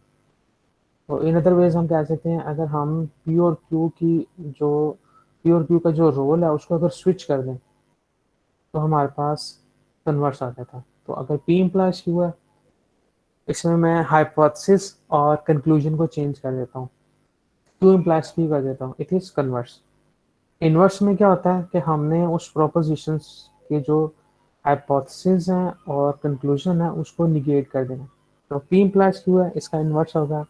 तो इन अदर वेज हम कह सकते हैं, अगर हम P और Q की जो P और Q का जो रोल है उसको अगर स्विच कर दें तो हमारे पास कन्वर्स आ जाता है। तो अगर P इम्प्लाइज Q है, इसमें मैं हाइपोथेसिस और कंक्लूजन को चेंज कर देता हूँ, Q इम्प्लाइज P कर देता हूँ, इट इज कन्वर्स। इन्वर्स में क्या होता है कि हमने उस प्रोपोजिशंस के जो हाइपोथेसिस हैं और कंक्लूजन है उसको निगेट कर देना। तो P इम्प्लाइज Q है, इसका इन्वर्स होगा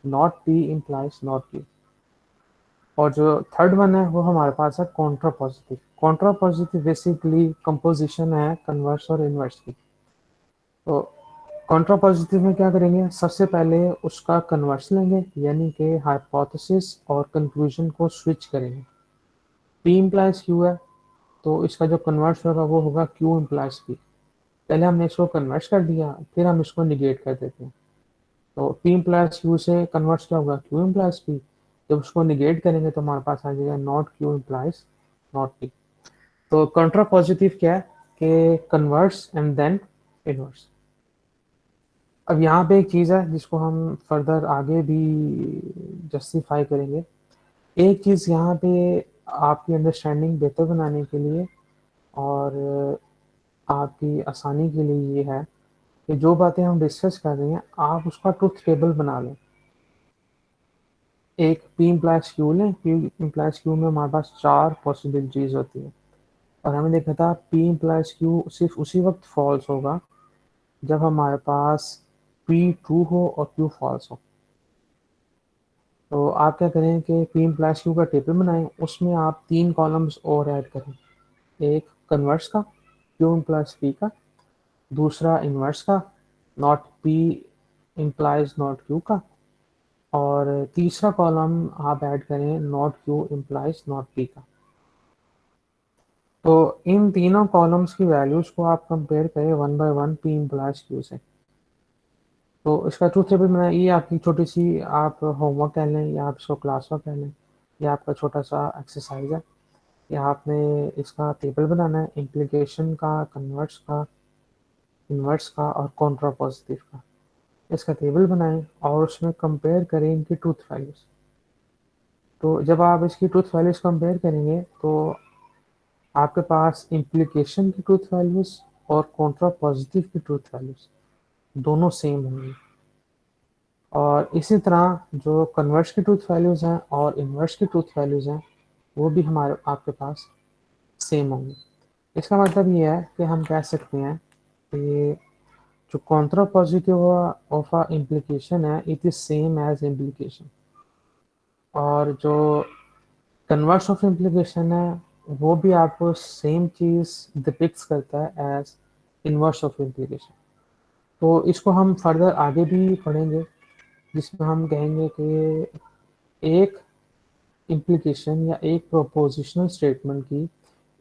not P implies not Q। और जो थर्ड वन है वो हमारे पास है Contra positive. Contra positive basically composition है कन्वर्स और इन्वर्स की। तो कॉन्ट्रा पॉजिटिव में क्या करेंगे? सबसे पहले उसका कन्वर्स लेंगे, यानी कि हाइपोथेसिस और कंक्लूजन को स्विच करेंगे। P इम्प्लाइज Q है, तो इसका जो कन्वर्स होगा वो होगा Q इम्प्लाइज P। पहले हमने इसको कन्वर्स कर दिया, फिर हम इसको निगेट कर देते हैं। तो P इम्प्लाइज Q से कन्वर्स क्या होगा? Q implies P। जब उसको निगेट करेंगे तो हमारे पास आ जाएगा not Q implies not P। तो कॉन्ट्रा पॉजिटिव क्या है कि कन्वर्स एंड देन इनवर्स। अब यहाँ पे एक चीज़ है जिसको हम फर्दर आगे भी जस्टिफाई करेंगे। एक चीज़ यहाँ पे आपकी अंडरस्टैंडिंग बेहतर बनाने के लिए और आपकी आसानी के लिए ये है कि जो बातें हम डिस्कस कर रहे हैं आप उसका ट्रुथ टेबल बना लें। एक P इम्प्लाइज Q लें, P इम्प्लाइज Q में हमारे पास 4 पॉसिबिलिटीज़ होती हैं, और हमने देखा था P इम्प्लाइज Q सिर्फ उसी वक्त फॉल्स होगा जब हमारे पास P ट्रू हो और Q फॉल्स हो। तो आप क्या करें कि P इम्प्लाइज Q का टेबल बनाएं, उसमें आप 3 कॉलम्स और ऐड करें। एक कन्वर्स का, Q इम्प्लाइज P का, दूसरा इन्वर्स का, not P implies not Q का, और तीसरा कॉलम आप ऐड करें not Q implies not P का। तो इन तीनों कॉलम्स की वैल्यूज को आप कंपेयर करें 1 बाय 1 P इम्प्लाइज Q से। तो इसका ट्रूथ टेबल बनाना, ये आपकी छोटी सी आप होमवर्क कह लें या आप इसको क्लास वर्क कह लें, या आपका छोटा सा एक्सरसाइज है। या आपने इसका टेबल बनाना है इम्प्लीकेशन का, कन्वर्स का, इन्वर्स का और कॉन्ट्रा पॉजिटिव का। इसका टेबल बनाएं और उसमें कंपेयर करें इनकी ट्रूथ वैल्यूज। तो जब आप इसकी ट्रूथ वैल्यूज कंपेयर करेंगे तो आपके पास इम्प्लीकेशन की ट्रूथ वैल्यूज और कॉन्ट्रा पॉजिटिव की ट्रूथ वैल्यूज दोनों सेम होंगी। और इसी तरह जो कन्वर्स की ट्रूथ वैल्यूज हैं और इन्वर्स की ट्रूथ वैल्यूज हैं वो भी हमारे आपके पास सेम होंगी। इसका मतलब ये है कि हम कह सकते हैं कि जो contrapositive of a implication है it is same as implication, और जो कन्वर्स ऑफ इम्प्लीकेशन है वो भी आपको सेम चीज़ डिपिक्ट करता है एज इन्वर्स ऑफ इम्प्लीकेशन। तो इसको हम फर्दर आगे भी पढ़ेंगे, जिसमें हम कहेंगे कि एक इम्प्लीकेशन या एक प्रोपोजिशनल स्टेटमेंट की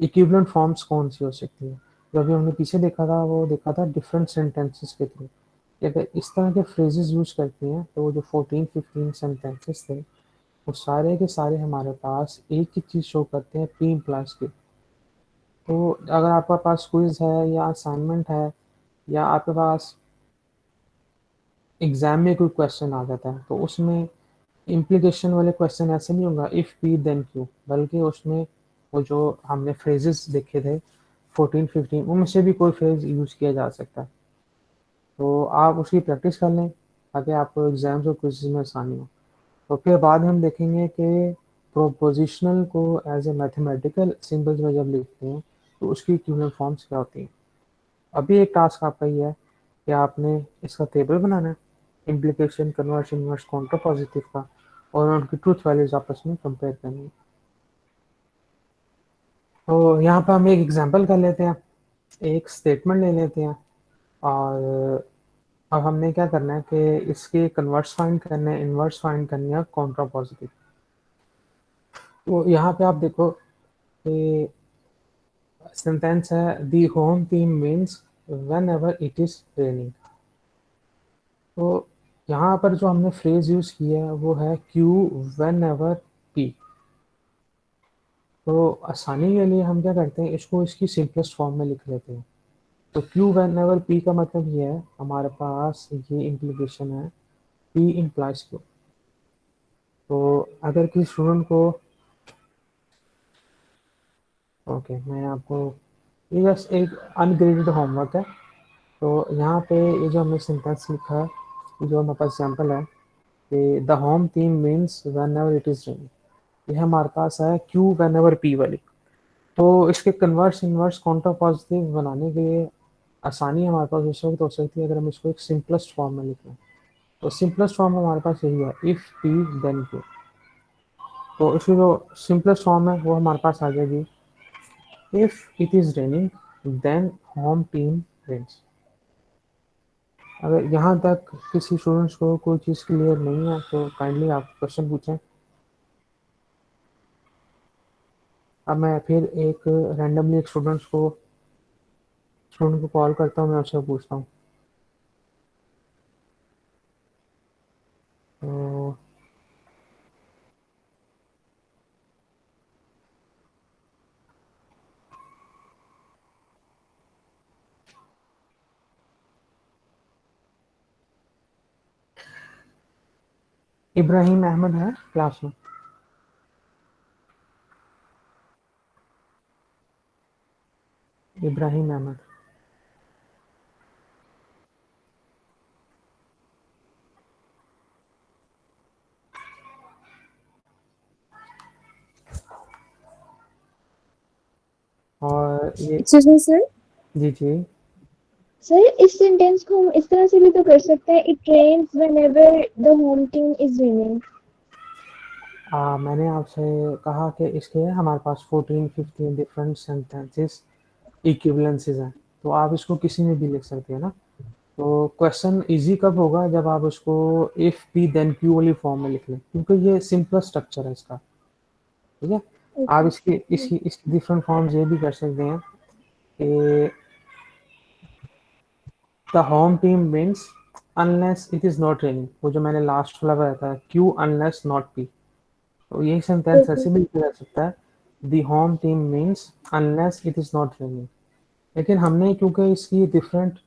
इक्विवेलेंट फॉर्म्स कौन सी हो सकती है। जो अभी हमने पीछे देखा था वो देखा था डिफरेंट सेंटेंसेस के थ्रू। अगर इस तरह के फ्रेजेस यूज करते हैं तो वो जो 14-15 सेंटेंसेस थे वो सारे के सारे हमारे पास एक ही चीज़ शो करते हैं, पी इम्प्लाइज क्यू। तो अगर आपके पास क्विज है या असाइनमेंट है या आपके पास एग्जाम में कोई क्वेश्चन आ जाता है, तो उसमें इम्प्लीकेशन वाले क्वेश्चन ऐसे नहीं होगा इफ पी देन क्यू, बल्कि उसमें वो जो हमने फ्रेजेस देखे थे 14-15 उनमें से भी कोई फ्रेज यूज किया जा सकता है। तो आप उसकी प्रैक्टिस कर लें ताकि आपको एग्जाम्स और क्विज़ में आसानी हो। तो फिर बाद में हम देखेंगे कि प्रोपोजिशनल को एज ए मैथमेटिकल सिंबल्स में जब लिखते हैं तो उसकी इक्विवेलेंट फॉर्म्स क्या होती हैं। अभी एक टास्क आपका ये है कि आपने इसका टेबल बनाना है, implication, converse, inverse, counter positive का, और उनकी ट्रूथ वैल्यूज आपस में कंपेयर करनी है। तो यहाँ पर हम एक एग्जांपल कर लेते हैं, एक स्टेटमेंट ले लेते हैं, और अब हमने क्या करना है कि इसके कन्वर्स फाइंड करने हैं, इनवर्स फाइंड करनी है, काउंटर पॉजिटिव। तो यहाँ पे आप देखो कि सेंटेंस है the home team means when ever it is raining. तो यहाँ पर जो हमने फ्रेज यूज किया है वो है क्यू वेन एवर पी। तो आसानी के लिए हम क्या करते हैं, इसको इसकी सिंपलेस्ट फॉर्म में लिख लेते हैं। तो क्यू वेन एवर पी का मतलब ये है, हमारे पास ये इम्प्लीकेशन है पी इम्प्लाइज क्यू। तो अगर किसी स्टूडेंट को, ओके मैं आपको, ये जस्ट एक अनग्रेडेड होमवर्क है। तो यहाँ पे ये जो हमने सेंटेंस लिखा है, जो हमारे पास एग्जाम्पल है कि the home team means when ever it is raining, ये हमारे पास है क्यू वेन एवर पी वाली। तो इसके कन्वर्स, इनवर्स, काउंटर पॉजिटिव बनाने के लिए आसानी हमारे पास उस वक्त हो सकती है अगर हम इसको एक सिंपलेस्ट फॉर्म में लिखें। तो सिंपलेस्ट फॉर्म हमारे पास यही है, इफ पी देन क्यू। तो इसकी जो सिंपलेस्ट फॉर्म है वो हमारे पास आ जाएगी, if it is raining then home team wins. अगर यहाँ तक किसी स्टूडेंट्स को कोई चीज़ क्लियर नहीं है तो काइंडली आप क्वेश्चन पूछें। अब मैं फिर एक रैंडमली एक स्टूडेंट को कॉल करता हूँ, मैं उससे पूछता हूँ। तो इब्राहिम अहमद है क्लास में। इब्राहिम अहमद, और ये एक्सक्यूज मी सर। जी जी सर इस सेंटेंस को हम इस तरह से भी तो कर सकते हैं, it rains whenever the home team is winning. मैंने आपसे कहा कि इसके हमारे पास 14-15 डिफरेंट सेंटेंसेस इक्विवेलेंसेस हैं, तो आप इसको किसी में भी लिख सकते हैं ना। तो क्वेश्चन इजी कब होगा, जब आप उसको इफ पी देन क्यू वाली फॉर्म में लिख लें, क्योंकि ये सिंपल स्ट्रक्चर है इसका। ठीक है, आप इसकी डिफरेंट फॉर्म्स ये भी कर सकते हैं कि the home team wins unless it is not raining, वो जो मैंने लास्ट वाला बताया था, क्यू अनलेस नॉट पी। तो यही सेंटेंस ओके ऐसे भी लिखा जा सकता है, the home team means unless it is not raining. लेकिन हमने क्योंकि इसकी डिफरेंट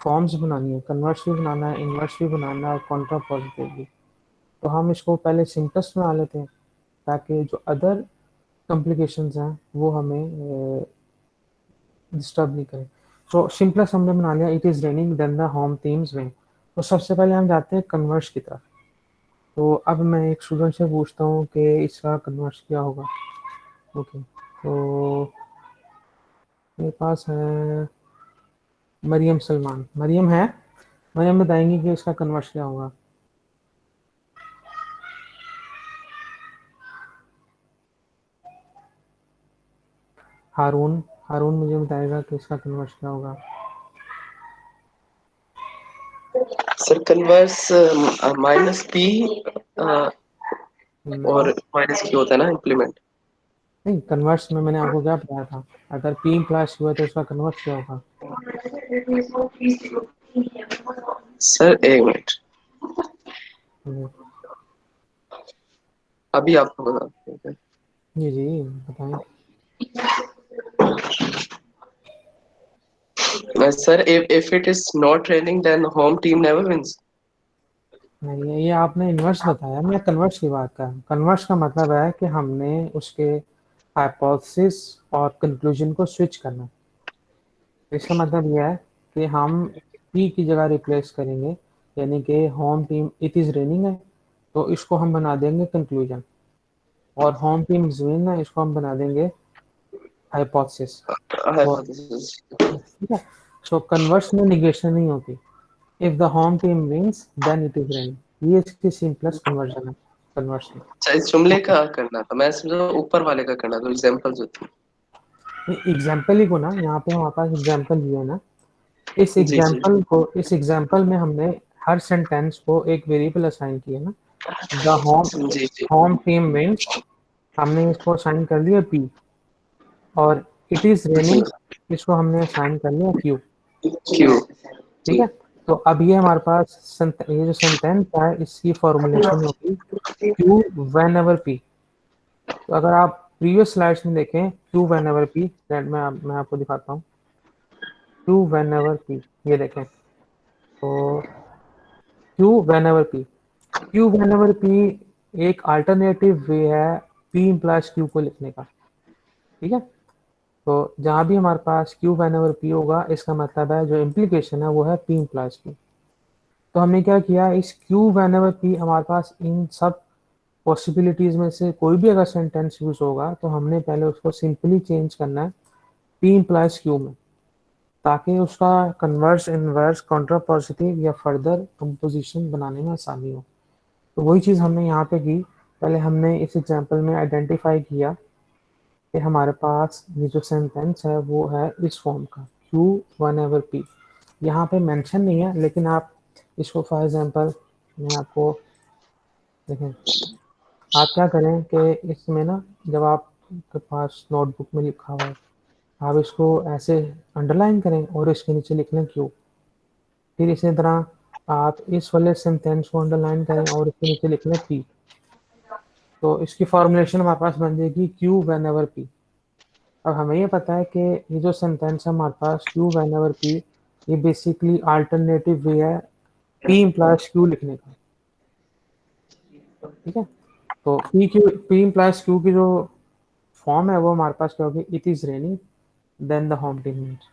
फॉर्म्स बनानी है, कन्वर्स भी बनाना है, इनवर्स भी बनाना है, और काउंटर पॉजिटिव भी, तो हम इसको पहले सिंपलेस्ट बना लेते हैं ताकि जो अदर कॉम्प्लिकेशंस हैं वो हमें डिस्टर्ब नहीं करें। तो सिंपलेस्ट हमने बना लिया, it is raining then the home teams win. तो सबसे पहले हम जाते हैं कन्वर्स की तरफ। तो अब मैं एक स्टूडेंट से पूछता हूँ कि इसका कन्वर्स क्या होगा। ओके, तो मेरे पास है मरियम सलमान। मरियम है, मरियम बताएंगी कि इसका कन्वर्स क्या होगा। हारून, हारून मुझे बताएगा कि इसका कन्वर्स क्या होगा। सर कन्वर्स माइनस पी नहीं और माइनस क्यू होता है ना इम्प्लीमेंट। नहीं, कन्वर्स में मैंने आपको क्या बताया था, अगर पी प्लस हुआ तो उसका कन्वर्स क्या होगा। सर एक मिनट। हम्म, अभी आपको बता। जी जी बताएं। Sir if it is not raining then home team never wins. नहीं, ये आपने इन्वर्स बताया, मैं कन्वर्स की बात कर रहा हूँ। कन्वर्स का मतलब है कि हमने उसके हाइपोथेसिस और कंक्लूजन को स्विच करना। इसका मतलब यह है कि हम पी की जगह रिप्लेस करेंगे, यानी कि home team it is raining है तो इसको हम बना देंगे कंक्लूजन, और होम टीम इज विन है इसको हम बना देंगे हाइपोथेसिस। और Hypothesis. ठीक है, सो कन्वर्स में निगेशन नहीं होती। If the home team wins then it is raining, ये इसकी सिंपलेस्ट कन्वर्जन है कन्वर्स में। अच्छा, इस जुमले का करना था, मैं समझा ऊपर वाले का करना था, एग्जांपल्स होती एग्जाम्पल ही को ना, यहाँ पे हमारे पास एग्जाम्पल दिया है ना, इस है। जी जी एग्जाम्पल को, इस एग्जाम्पल में हमने हर सेंटेंस को एक वेरिएबल असाइन किया ना। द होम जी जी। होम टीम विंस, हमने इसको असाइन कर लिया पी, और इट इज जी रेनिंग इसको हमने असाइन कर लिया क्यू। क्यों। ठीक जी है, तो अब ये हमारे पास ये जो सेंटेंस है इसकी फॉर्मुलेशन होगी क्यू वेन एवर पी। तो अगर आप प्रीवियस स्लाइड्स में देखें क्यू वेन एवर पी, मैं आपको दिखाता हूँ। क्यू वेन एवर पी, ये देखें, तो Q when ever P, Q when ever P एक अल्टरनेटिव वे है पी इम्प्लाइज क्यू को लिखने का। ठीक है, तो जहाँ भी हमारे पास क्यू वेन एवर पी होगा इसका मतलब है जो इम्प्लीकेशन है वो है पी इम्प्लाइज क्यू। तो हमने क्या किया, इस क्यू वेन एवर पी हमारे पास इन सब पॉसिबिलिटीज में से कोई भी अगर सेंटेंस यूज होगा तो हमने पहले उसको सिंपली चेंज करना है पी इम्प्लाइज क्यू में, ताकि उसका कन्वर्स इनवर्स कॉन्ट्रापॉजिटिव या फर्दर कंपोजिशन बनाने में आसानी हो। तो वही चीज़ हमने यहाँ पे की। पहले हमने इस एग्जांपल में आइडेंटिफाई किया कि हमारे पास ये जो सेंटेंस है वो है इस फॉर्म का क्यू वन एवर पी। यहाँ पे मेंशन नहीं है, लेकिन आप इसको फॉर एग्जांपल, मैं आपको देखें, आप क्या करें कि इसमें ना, जब आपके पास नोटबुक में लिखा हुआ है आप इसको ऐसे अंडरलाइन करें और इसके नीचे लिख लें क्यू। फिर इसी तरह आप इस वाले सेंटेंस को अंडरलाइन करें और इसके नीचे लिख लें पी। तो इसकी फॉर्मुलेशन हमारे पास बन जाएगी क्यू वेन एवर पी। अब हमें ये पता है कि ये जो सेंटेंस है हमारे पास क्यू वेन एवर पी, ये बेसिकली अल्टरनेटिव वे है पी इम्प्लाइज क्यू लिखने का। ठीक है, तो पी इम्प्लाइज क्यू की जो फॉर्म है वो हमारे पास क्या होगी, it is raining then the home team wins.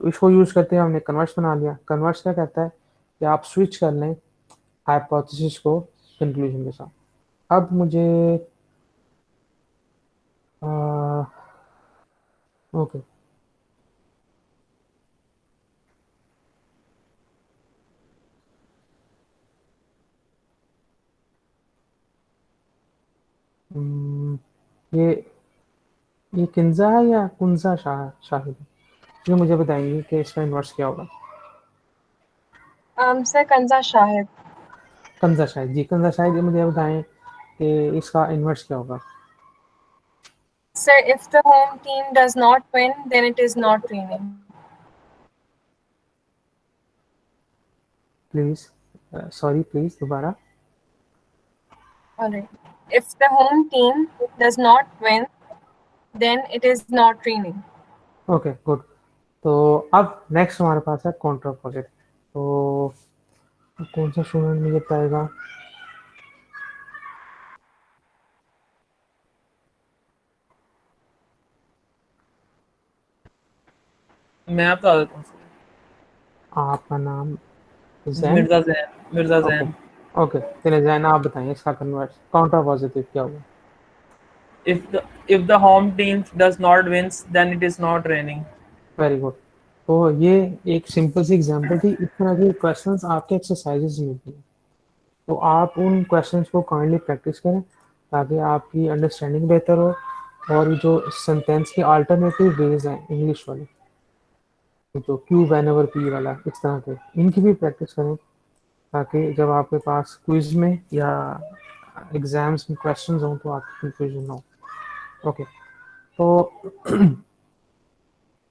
तो इसको यूज करते हुए हमने कन्वर्स बना लिया। कन्वर्स क्या कहता है कि आप स्विच कर लें हाइपोथेसिस को कंक्लूजन के साथ। अब मुझे ओके, ये किंजा है या कुंजा शाहिद, ये मुझे बताएंगे कि इसका इन्वर्स क्या होगा। सर कंजा शाहिद। कंजा शाहिद जी, कंजा शाहिद, ये मुझे बताएं कि इसका इन्वर्स क्या होगा। Sir, if the home team does not win, then it is not raining. Please, sorry please दोबारा। Alright. If the home team does not win, then it is not raining. Okay good. तो अब next हमारे पास है कॉन्ट्रापोजिट। तो कौन सा student मुझे बताएगा। मैं बता देता हूँ। आपका नाम जैन। मिर्जा जैन, मिर्जा ओके जैन। ओके, चलिए जैन आप बताएं इसका कन्वर्स कॉन्ट्रापोजिटिव क्या होगा। If the home team does not wins, then it is not raining. Very good. तो ये एक सिंपल सी एग्जांपल थी। इस तरह के क्वेश्चंस आपके एक्सरसाइजेस में भी हैं, तो आप उन क्वेश्चंस को काइंडली प्रैक्टिस करें ताकि आपकी अंडरस्टैंडिंग बेहतर हो। और जो सेंटेंस के अल्टरनेटिव वेज हैं इंग्लिश वाले, जो क्यू वैन एवर पी वाला, इस तरह के, इनकी भी प्रैक्टिस करें ताकि जब आपके पास क्विज में या एग्जाम्स में क्वेश्चंस हों तो आपकी कंफ्यूजन ना हो। ओके, तो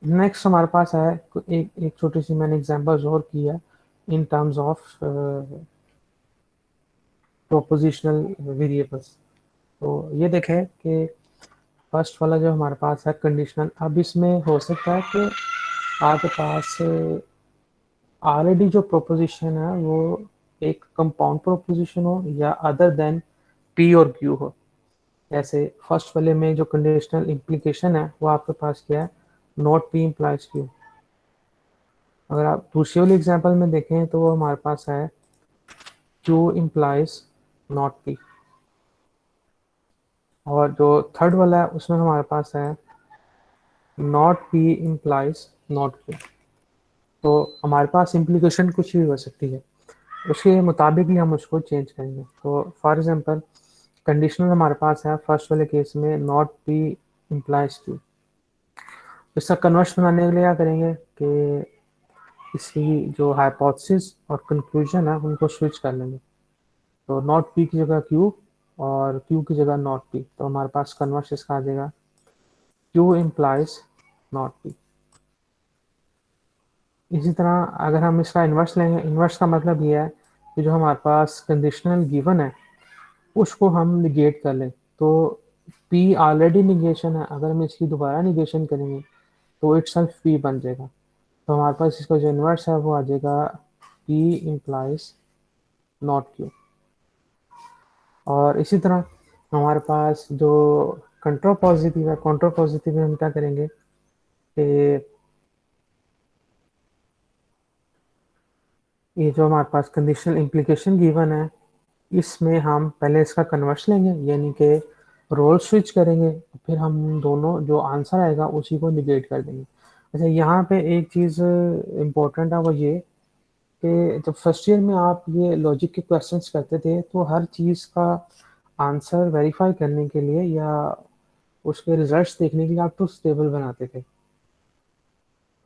नेक्स्ट हमारे पास है एक छोटी सी, मैंने एग्जांपल्स और की है in terms of prepositional variables. तो ये देखें कि फर्स्ट वाला जो हमारे पास है कंडीशनल, अब इसमें हो सकता है कि आपके पास ऑलरेडी जो प्रोपोजिशन है वो एक कंपाउंड प्रोपोजिशन हो या अदर देन पी और क्यू हो। जैसे फर्स्ट वाले में जो कंडीशनल इम्प्लीकेशन है वो आपके पास क्या है, नॉट पी इम्प्लाइज क्यू। अगर आप दूसरे वाले एग्जांपल में देखें तो वो हमारे पास है क्यू इम्प्लाइज नॉट पी। और जो थर्ड वाला है उसमें हमारे पास है not P implies not Q. तो हमारे पास इम्प्लीकेशन कुछ भी हो सकती है, उसके मुताबिक ही हम उसको चेंज करेंगे। तो फॉर एग्जांपल कंडीशनल हमारे पास है फर्स्ट वाले केस में नॉट पी इम्प्लाइज क्यू। इसका कन्वर्स बनाने के लिए क्या करेंगे कि इसकी जो हाइपोथेसिस और कंक्लूजन है उनको स्विच कर लेंगे। तो नॉट पी की जगह क्यू और क्यू की जगह नॉट पी, तो हमारे पास कन्वर्स इसका आ जाएगा क्यू इम्प्लाइज नॉट पी। इसी तरह अगर हम इसका इन्वर्स लेंगे, इन्वर्स का मतलब ये है कि जो हमारे पास कंडीशनल गिवन है उसको हम निगेट कर लें। तो P ऑलरेडी निगेशन है, अगर हम इसकी दोबारा निगेशन करेंगे तो इटसेल्फ P बन जाएगा। तो हमारे पास इसका जो इन्वर्स है वो आ जाएगा P इम्प्लाइज नॉट Q। और इसी तरह हमारे पास जो कंट्रा पॉजिटिव है, कंट्रा पॉजिटिव में हम क्या करेंगे कि ये जो हमारे पास कंडीशनल इम्प्लीकेशन गिवन है इसमें हम पहले इसका कन्वर्स लेंगे, यानी कि रोल स्विच करेंगे, फिर हम दोनों जो आंसर आएगा उसी को निगेट कर देंगे। अच्छा, यहाँ पे एक चीज़ इम्पोर्टेंट है वो ये कि जब फर्स्ट ईयर में आप ये लॉजिक के क्वेश्चंस करते थे तो हर चीज़ का आंसर वेरीफाई करने के लिए या उसके रिजल्ट्स देखने के लिए आप ट्रुथ टेबल बनाते थे।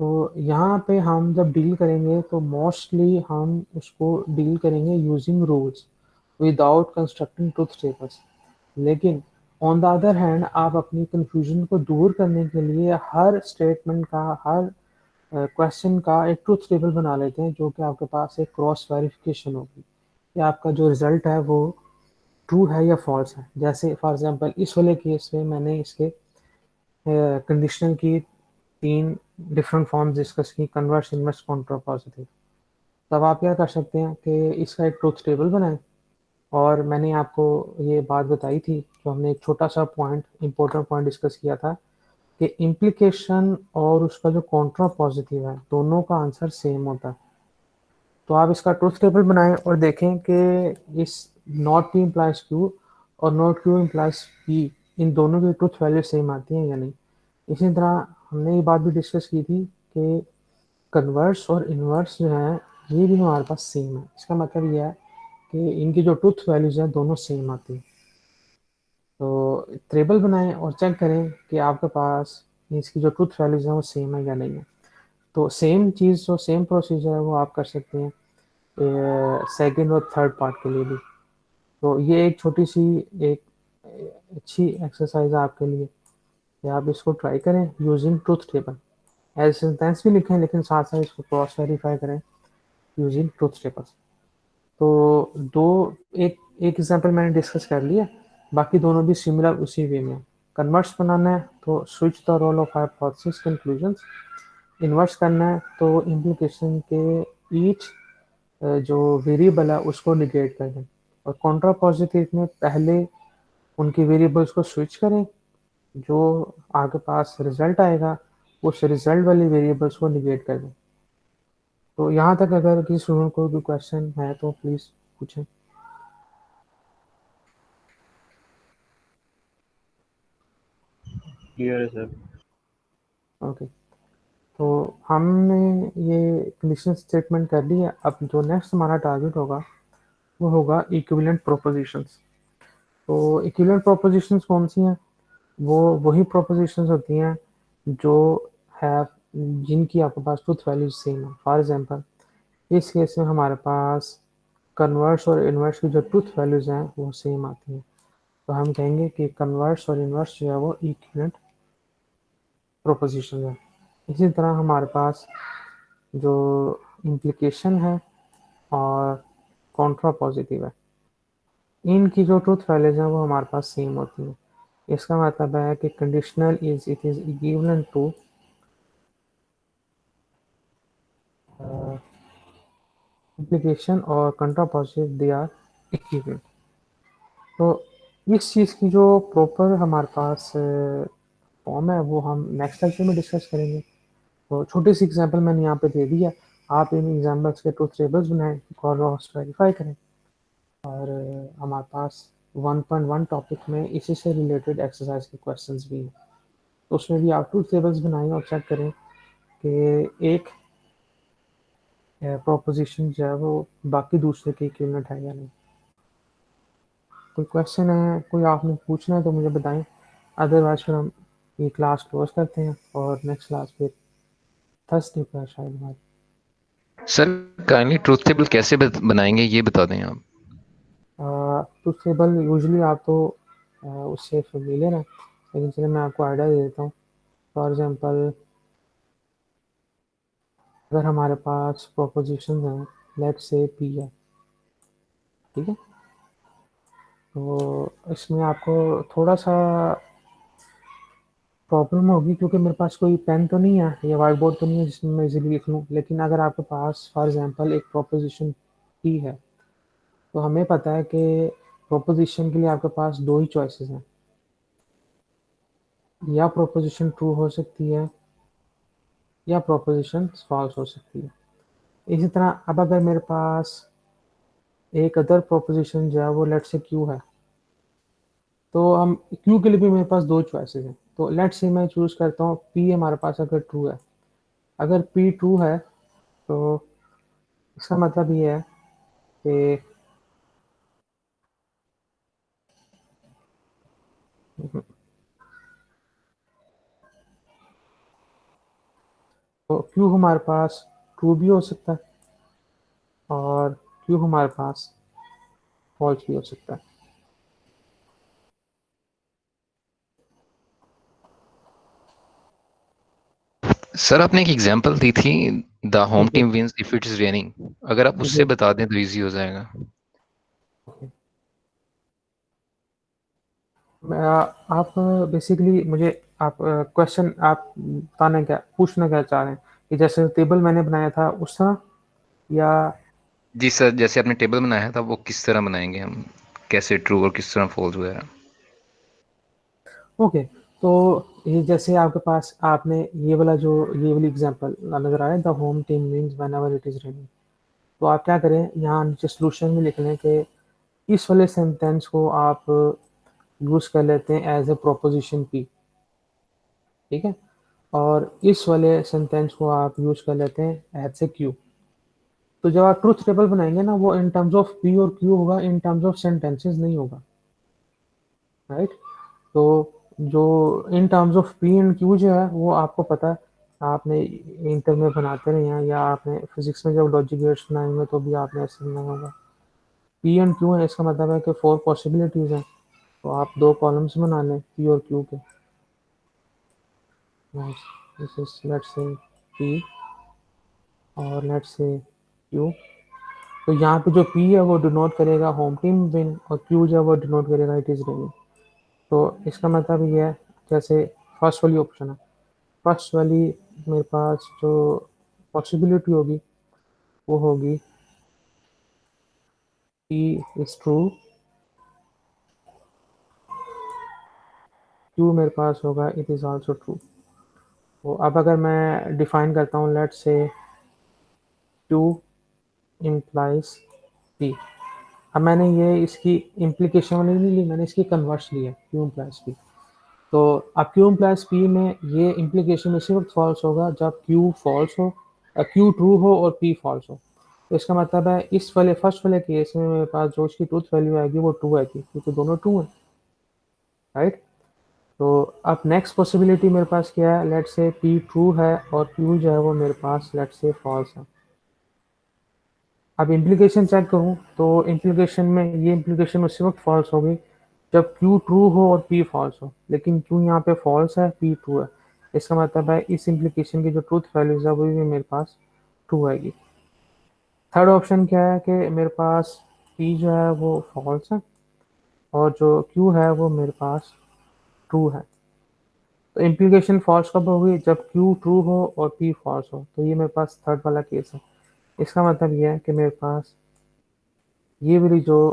तो यहाँ पे हम जब डील करेंगे तो मोस्टली हम उसको डील करेंगे using rules without constructing truth tables. लेकिन ऑन द अदर हैंड आप अपनी कंफ्यूजन को दूर करने के लिए हर स्टेटमेंट का, हर क्वेश्चन का एक ट्रुथ टेबल बना लेते हैं, जो कि आपके पास एक क्रॉस वेरिफिकेशन होगी कि आपका जो रिजल्ट है वो ट्रू है या फॉल्स है। जैसे फॉर एग्जांपल इस वाले केस में मैंने इसके कंडीशनल की 3 डिफरेंट फॉर्म्स डिस्कस की, कन्वर्स, इनवर्स, काउंटर पॉजिटिव। तब आप क्या कर सकते हैं कि इसका एक ट्रुथ टेबल बनाएं। और मैंने आपको ये बात बताई थी, जो हमने एक छोटा सा पॉइंट, इंपॉर्टेंट पॉइंट डिस्कस किया था कि इम्प्लीकेशन और उसका जो काउंटर पॉजिटिव है दोनों का आंसर सेम होता है। तो आप इसका ट्रुथ टेबल बनाएं और देखें कि इस नॉट पी इम्प्लाइज क्यू और नॉट क्यू इम्प्लाइज पी, इन दोनों की ट्रुथ वैल्यू सेम आती है या नहीं। इसी तरह हमने ये बात भी डिस्कस की थी कि कन्वर्स और इन्वर्स जो है ये भी हमारे पास सेम है। इसका मतलब ये है कि इनकी जो ट्रुथ वैल्यूज हैं दोनों सेम आती हैं। तो टेबल बनाएं और चेक करें कि आपके पास इसकी जो ट्रुथ वैल्यूज हैं वो सेम है या नहीं है। तो सेम चीज़, जो सेम प्रोसीजर है वो आप कर सकते हैं सेकंड और थर्ड पार्ट के लिए भी। तो ये एक छोटी सी एक अच्छी एक्सरसाइज है आपके लिए कि आप इसको ट्राई करें using truth table. As sentence भी लिखें लेकिन साथ साथ इसको क्रॉस वेरीफाई करें यूजिंग ट्रुथ टेबल। तो दो एक एक एग्जांपल मैंने डिस्कस कर लिया, बाकी दोनों भी सिमिलर उसी वे में। कन्वर्स बनाना है तो switch the role of hypothesis conclusions. Inverse करना है तो इम्प्लीकेशन के ईच जो वेरिएबल है उसको निगेट कर दें। और कॉन्ट्रा पॉजिटिव में पहले उनकी वेरिएबल्स को स्विच करें, जो आगे पास रिजल्ट आएगा उस रिजल्ट वाले वेरिएबल्स को निगेट कर दें। तो यहाँ तक अगर किसी स्टूडेंट को कोई क्वेश्चन है तो प्लीज़ पूछें। क्लियर है सर। ओके, तो हमने ये कंडीशन स्टेटमेंट कर ली है। अब जो नेक्स्ट हमारा टारगेट होगा वो होगा इक्विवेलेंट प्रोपोजिशंस। तो इक्विवेलेंट प्रोपोजिशंस कौन सी हैं? वो वही प्रोपोजिशंस होती हैं जो है जिनकी आपके पास ट्रुथ वैल्यूज सेम है। फॉर एग्जांपल इस केस में हमारे पास कन्वर्स और इन्वर्स की जो ट्रुथ वैल्यूज हैं वो सेम आती हैं। तो हम कहेंगे कि कन्वर्स और इन्वर्स जो है वो इक्विवेलेंट प्रोपोजिशन है। इसी तरह हमारे पास जो इम्प्लीकेशन है और कॉन्ट्रा पॉजिटिव है, इनकी जो ट्रूथ वैल्यूज हैं वो हमारे पास सेम होती हैं। इसका मतलब है कि conditional is it is equivalent to implication और contrapositive दे आर इक्विवेलेंट। तो इस चीज़ की जो प्रॉपर हमारे पास फॉर्म है वो हम नेक्स्ट लेक्चर में डिस्कस करेंगे। तो छोटी सी एग्जांपल मैंने यहाँ पे दे दिया, आप इन एग्जांपल्स के ट्रूथ टेबल्स बनाएं, क्रॉस वेरीफाई करें, और हमारे पास 1.1 टॉपिक में इसी से रिलेटेड एक्सरसाइज के क्वेश्चंस भी हैं। तो उसमें भी आप ट्रूथ टेबल्स बनाएं और चेक करें कि एक प्रोपोजिशन जो है वो बाकी दूसरे के इक्विवेलेंट है या नहीं। कोई क्वेश्चन है, कोई आपने पूछना है तो मुझे बताएं, अदरवाइज फिर हम ये क्लास क्लोज करते हैं और नेक्स्ट क्लास फिर थर्सडे पर शायद हमारी। सर काइंडली ट्रूथ टेबल कैसे बनाएंगे ये बता दें आप। ट्रूथ टेबल यूजुअली आप तो उससे फेमिलियर हैं, लेकिन चलिए मैं आपको आइडिया दे देता हूँ। फॉर एग्जांपल अगर हमारे पास प्रोपोजिशन हैं, लेट्स से पी है, ठीक है, तो इसमें आपको थोड़ा सा प्रॉब्लम होगी क्योंकि मेरे पास कोई पेन तो नहीं है या वाइट बोर्ड तो नहीं है जिसमें मैं इजीली लिख लूँ। लेकिन अगर आपके पास फॉर एग्जांपल एक प्रोपोजिशन पी है, तो हमें पता है कि प्रोपोजिशन के लिए आपके पास दो ही चॉइसेस हैं, या प्रोपोजिशन ट्रू हो सकती है या प्रोपोजिशन फॉल्स हो सकती है। इसी तरह अब अगर मेरे पास एक अदर प्रोपोजिशन जो है वो लेट से क्यू है, तो हम क्यू के लिए भी मेरे पास दो चॉइसेस हैं। तो लेट से मैं चूज करता हूँ पी हमारे पास अगर ट्रू है, अगर पी ट्रू है तो इसका मतलब ये है कि तो क्यू हमारे पास ट्रू भी हो सकता है और क्यू हमारे पास फॉल्स भी हो सकता है। सर आपने एक एग्जांपल दी थी the home okay team wins if it is raining, अगर आप उससे ओके बता दें तो इजी हो जाएगा। ओके। आप बेसिकली मुझे आप क्वेश्चन आप बताना क्या पूछना क्या चाह रहे हैं कि जैसे टेबल मैंने बनाया था उस तरह, या जी सर, जैसे आपने टेबल बनाया था वो किस तरह बनाएंगे हम, कैसे ट्रू और किस तरह फॉल्स वगैरह। ओके। तो ये जैसे आपके पास आपने ये वाली एग्जांपल नजर आया, the home team wins whenever it is raining. तो आप क्या करें, यहाँ नीचे सॉल्यूशन में लिख लें कि इस वाले सेंटेंस को आप यूज कर लेते हैं एज ए प्रोपोजिशन पी, ठीक है, और इस वाले सेंटेंस को आप यूज कर लेते हैं एज ए क्यू। तो जब आप ट्रूथ टेबल बनाएंगे ना, वो इन टर्म्स ऑफ पी और क्यू होगा, इन टर्म्स ऑफ सेंटेंसेस नहीं होगा, राइट। तो जो in terms of P and Q जो है वो आपको पता है, आपने इंटर में बनाते रहे हैं या आपने फिजिक्स में जब लॉजिक गेट्स बनाएंगे तो भी आपने ऐसे बनाया होगा। पी एंड क्यू है, इसका मतलब है कि 4 पॉसिबिलिटीज हैं, तो आप दो कॉलम्स बना लें पी और क्यू के। This is let's say P और लेट्स से क्यू। तो यहाँ पे जो पी है वो डिनोट करेगा होम टीम विन और क्यू जो है वो डिनोट करेगा इट इज रेनिंग। तो इसका मतलब ये है, जैसे फर्स्ट वाली ऑप्शन है, फर्स्ट वाली मेरे पास जो पॉसिबिलिटी होगी वो होगी P इज ट्रू, Q मेरे पास होगा इट इज आल्सो ट्रू। तो अब अगर मैं डिफाइन करता हूँ, let's say Q implies P। अब मैंने ये इसकी इम्प्लीकेशन वाली नहीं ली, मैंने इसकी कन्वर्स लिया Q इम्प्लाइज P। तो अब Q इम्प्लाइज P में ये इम्प्लीकेशन इसी वक्त फॉल्स होगा जब Q फॉल्स हो, Q ट्रू हो और P फॉल्स हो। तो इसका मतलब है इस वाले फर्स्ट वाले केस में मेरे पास जो इसकी ट्रूथ वैल्यू आएगी वो ट्रू आएगी क्योंकि दोनों ट्रू हैं, राइट। तो अब नेक्स्ट पॉसिबिलिटी मेरे पास क्या है, लेट्स से P ट्रू है और Q जो है वो मेरे पास लेट्स से फॉल्स है। अब इम्प्लीकेशन चेक करूँ तो इम्प्लीकेशन में ये इम्प्लीकेशन उसी वक्त फॉल्स होगी जब Q ट्रू हो और P फॉल्स हो, लेकिन Q यहाँ पे फॉल्स है, P ट्रू है। इसका मतलब है इस इम्प्लीकेशन की जो ट्रूथ वैल्यूज है वो भी मेरे पास ट्रू आएगी। थर्ड ऑप्शन क्या है कि मेरे पास P जो है वो फॉल्स है और जो Q है वो मेरे पास ट्रू है। तो इम्प्लीकेशन फॉल्स कब होगी? जब Q ट्रू हो और P फॉल्स हो। तो ये मेरे पास थर्ड वाला केस है। इसका मतलब ये है कि मेरे पास ये वाली जो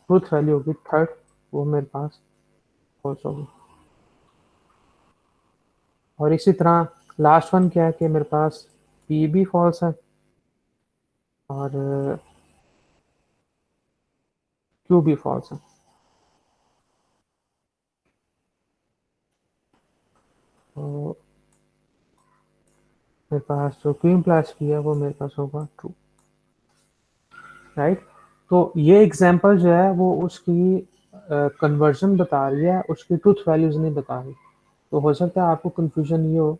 ट्रूथ वैल्यू होगी थर्ड, वो मेरे पास फॉल्स होगी। और इसी तरह लास्ट वन क्या है कि मेरे पास P भी फॉल्स है और Q भी फॉल्स है। तो मेरे पास जो Q प्लस P है वो मेरे पास होगा ट्रू, राइट। तो ये एग्जांपल जो है वो उसकी कन्वर्जन बता रही है, उसकी ट्रूथ वैल्यूज नहीं बता रही। तो हो सकता है आपको कंफ्यूजन ये हो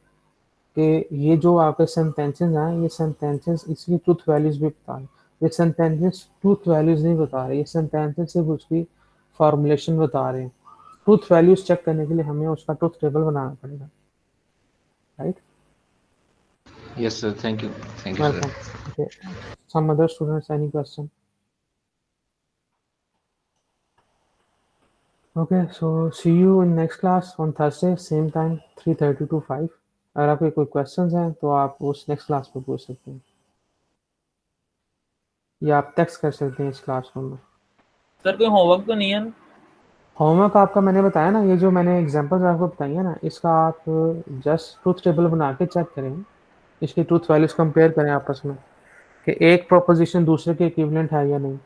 कि ये जो आपके सेंटेंसेस हैं, ये सेंटेंसेस इसकी ट्रूथ वैल्यूज भी बता रहे हैं। ये सेंटेंसेस ट्रूथ वैल्यूज नहीं बता रहे, ये सेंटेंसेस सिर्फ उसकी फॉर्मुलेशन बता रहे हैं। ट्रूथ वैल्यूज चेक करने के लिए हमें उसका ट्रूथ टेबल बनाना पड़ेगा, right. Yes sir, thank you sir. Welcome. Okay, some other students, any question? Okay, so see you in next class on Thursday, same time 3:30 to 5. अगर आपके कोई क्वेश्चंस हैं तो आप उस नेक्स्ट क्लास पे पूछ सकते हैं, या आप टेक्स्ट कर सकते हैं इस क्लासरूम में। सर कोई होमवर्क तो नहीं है? होमवर्क आपका मैंने बताया ना, ये जो मैंने एग्जांपल्स आपको बताई है ना, इसका आप जस्ट ट्रूथ टेबल बना के चेक करें, इसकी ट्रूथ वैल्यूज कंपेयर करें आपस में कि एक प्रोपोजिशन दूसरे के इक्विवेलेंट है या नहीं।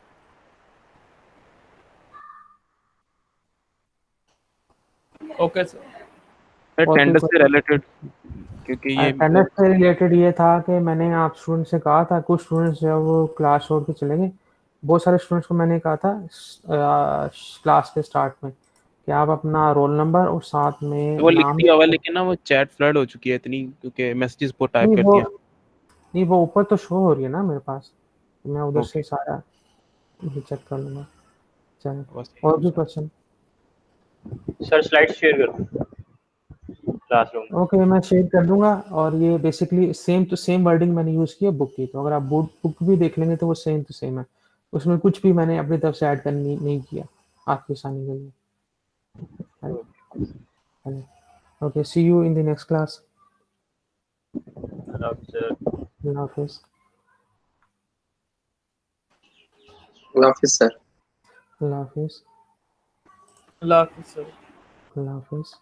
Okay sir. सर और कोई टेंडर से रिलेटेड, क्योंकि ये अटेंडेंस से रिलेटेड ये था कि मैंने आप स्टूडेंट से कहा था, कुछ स्टूडेंट्स जो है वो क्लास छोड़ के चले गए। बहुत सारे स्टूडेंट्स को मैंने कहा था क्लास के स्टार्ट में कि आप अपना रोल नंबर और साथ में वो नाम लिखती होगा, लेकिन ना वो चैट फ्लड हो चुकी है इतनी, क्योंकि मैसेजेस बहुत टाइप नहीं कर वो दिया। नहीं वो ऊपर तो शो हो रही है ना मेरे पास, तो मैं उधर से ओके, सारा चेक कर लूँगा। चलो, बस यही और भी पूछना। क्वेश्चन? सर स्लाइड शेयर कर दो क्लासरूम में। ओके, मैं शेयर कर दूंगा। और ये basically same to same wording मैंने यूज़ की है बुक की, तो अगर आप बुक भी देख लेंगे तो वो सेम टू सेम है, उसमें कुछ भी मैंने अपनी तरफ से ऐड करनी नहीं किया आपकी आसानी के लिए, right. Okay, see you in the next class. अब सर अल्लाह हाफिज़। Allah Hafiz, sir. अल्लाह हाफिज़। अल्लाह हाफिज़ सर। अल्लाह हाफिज़।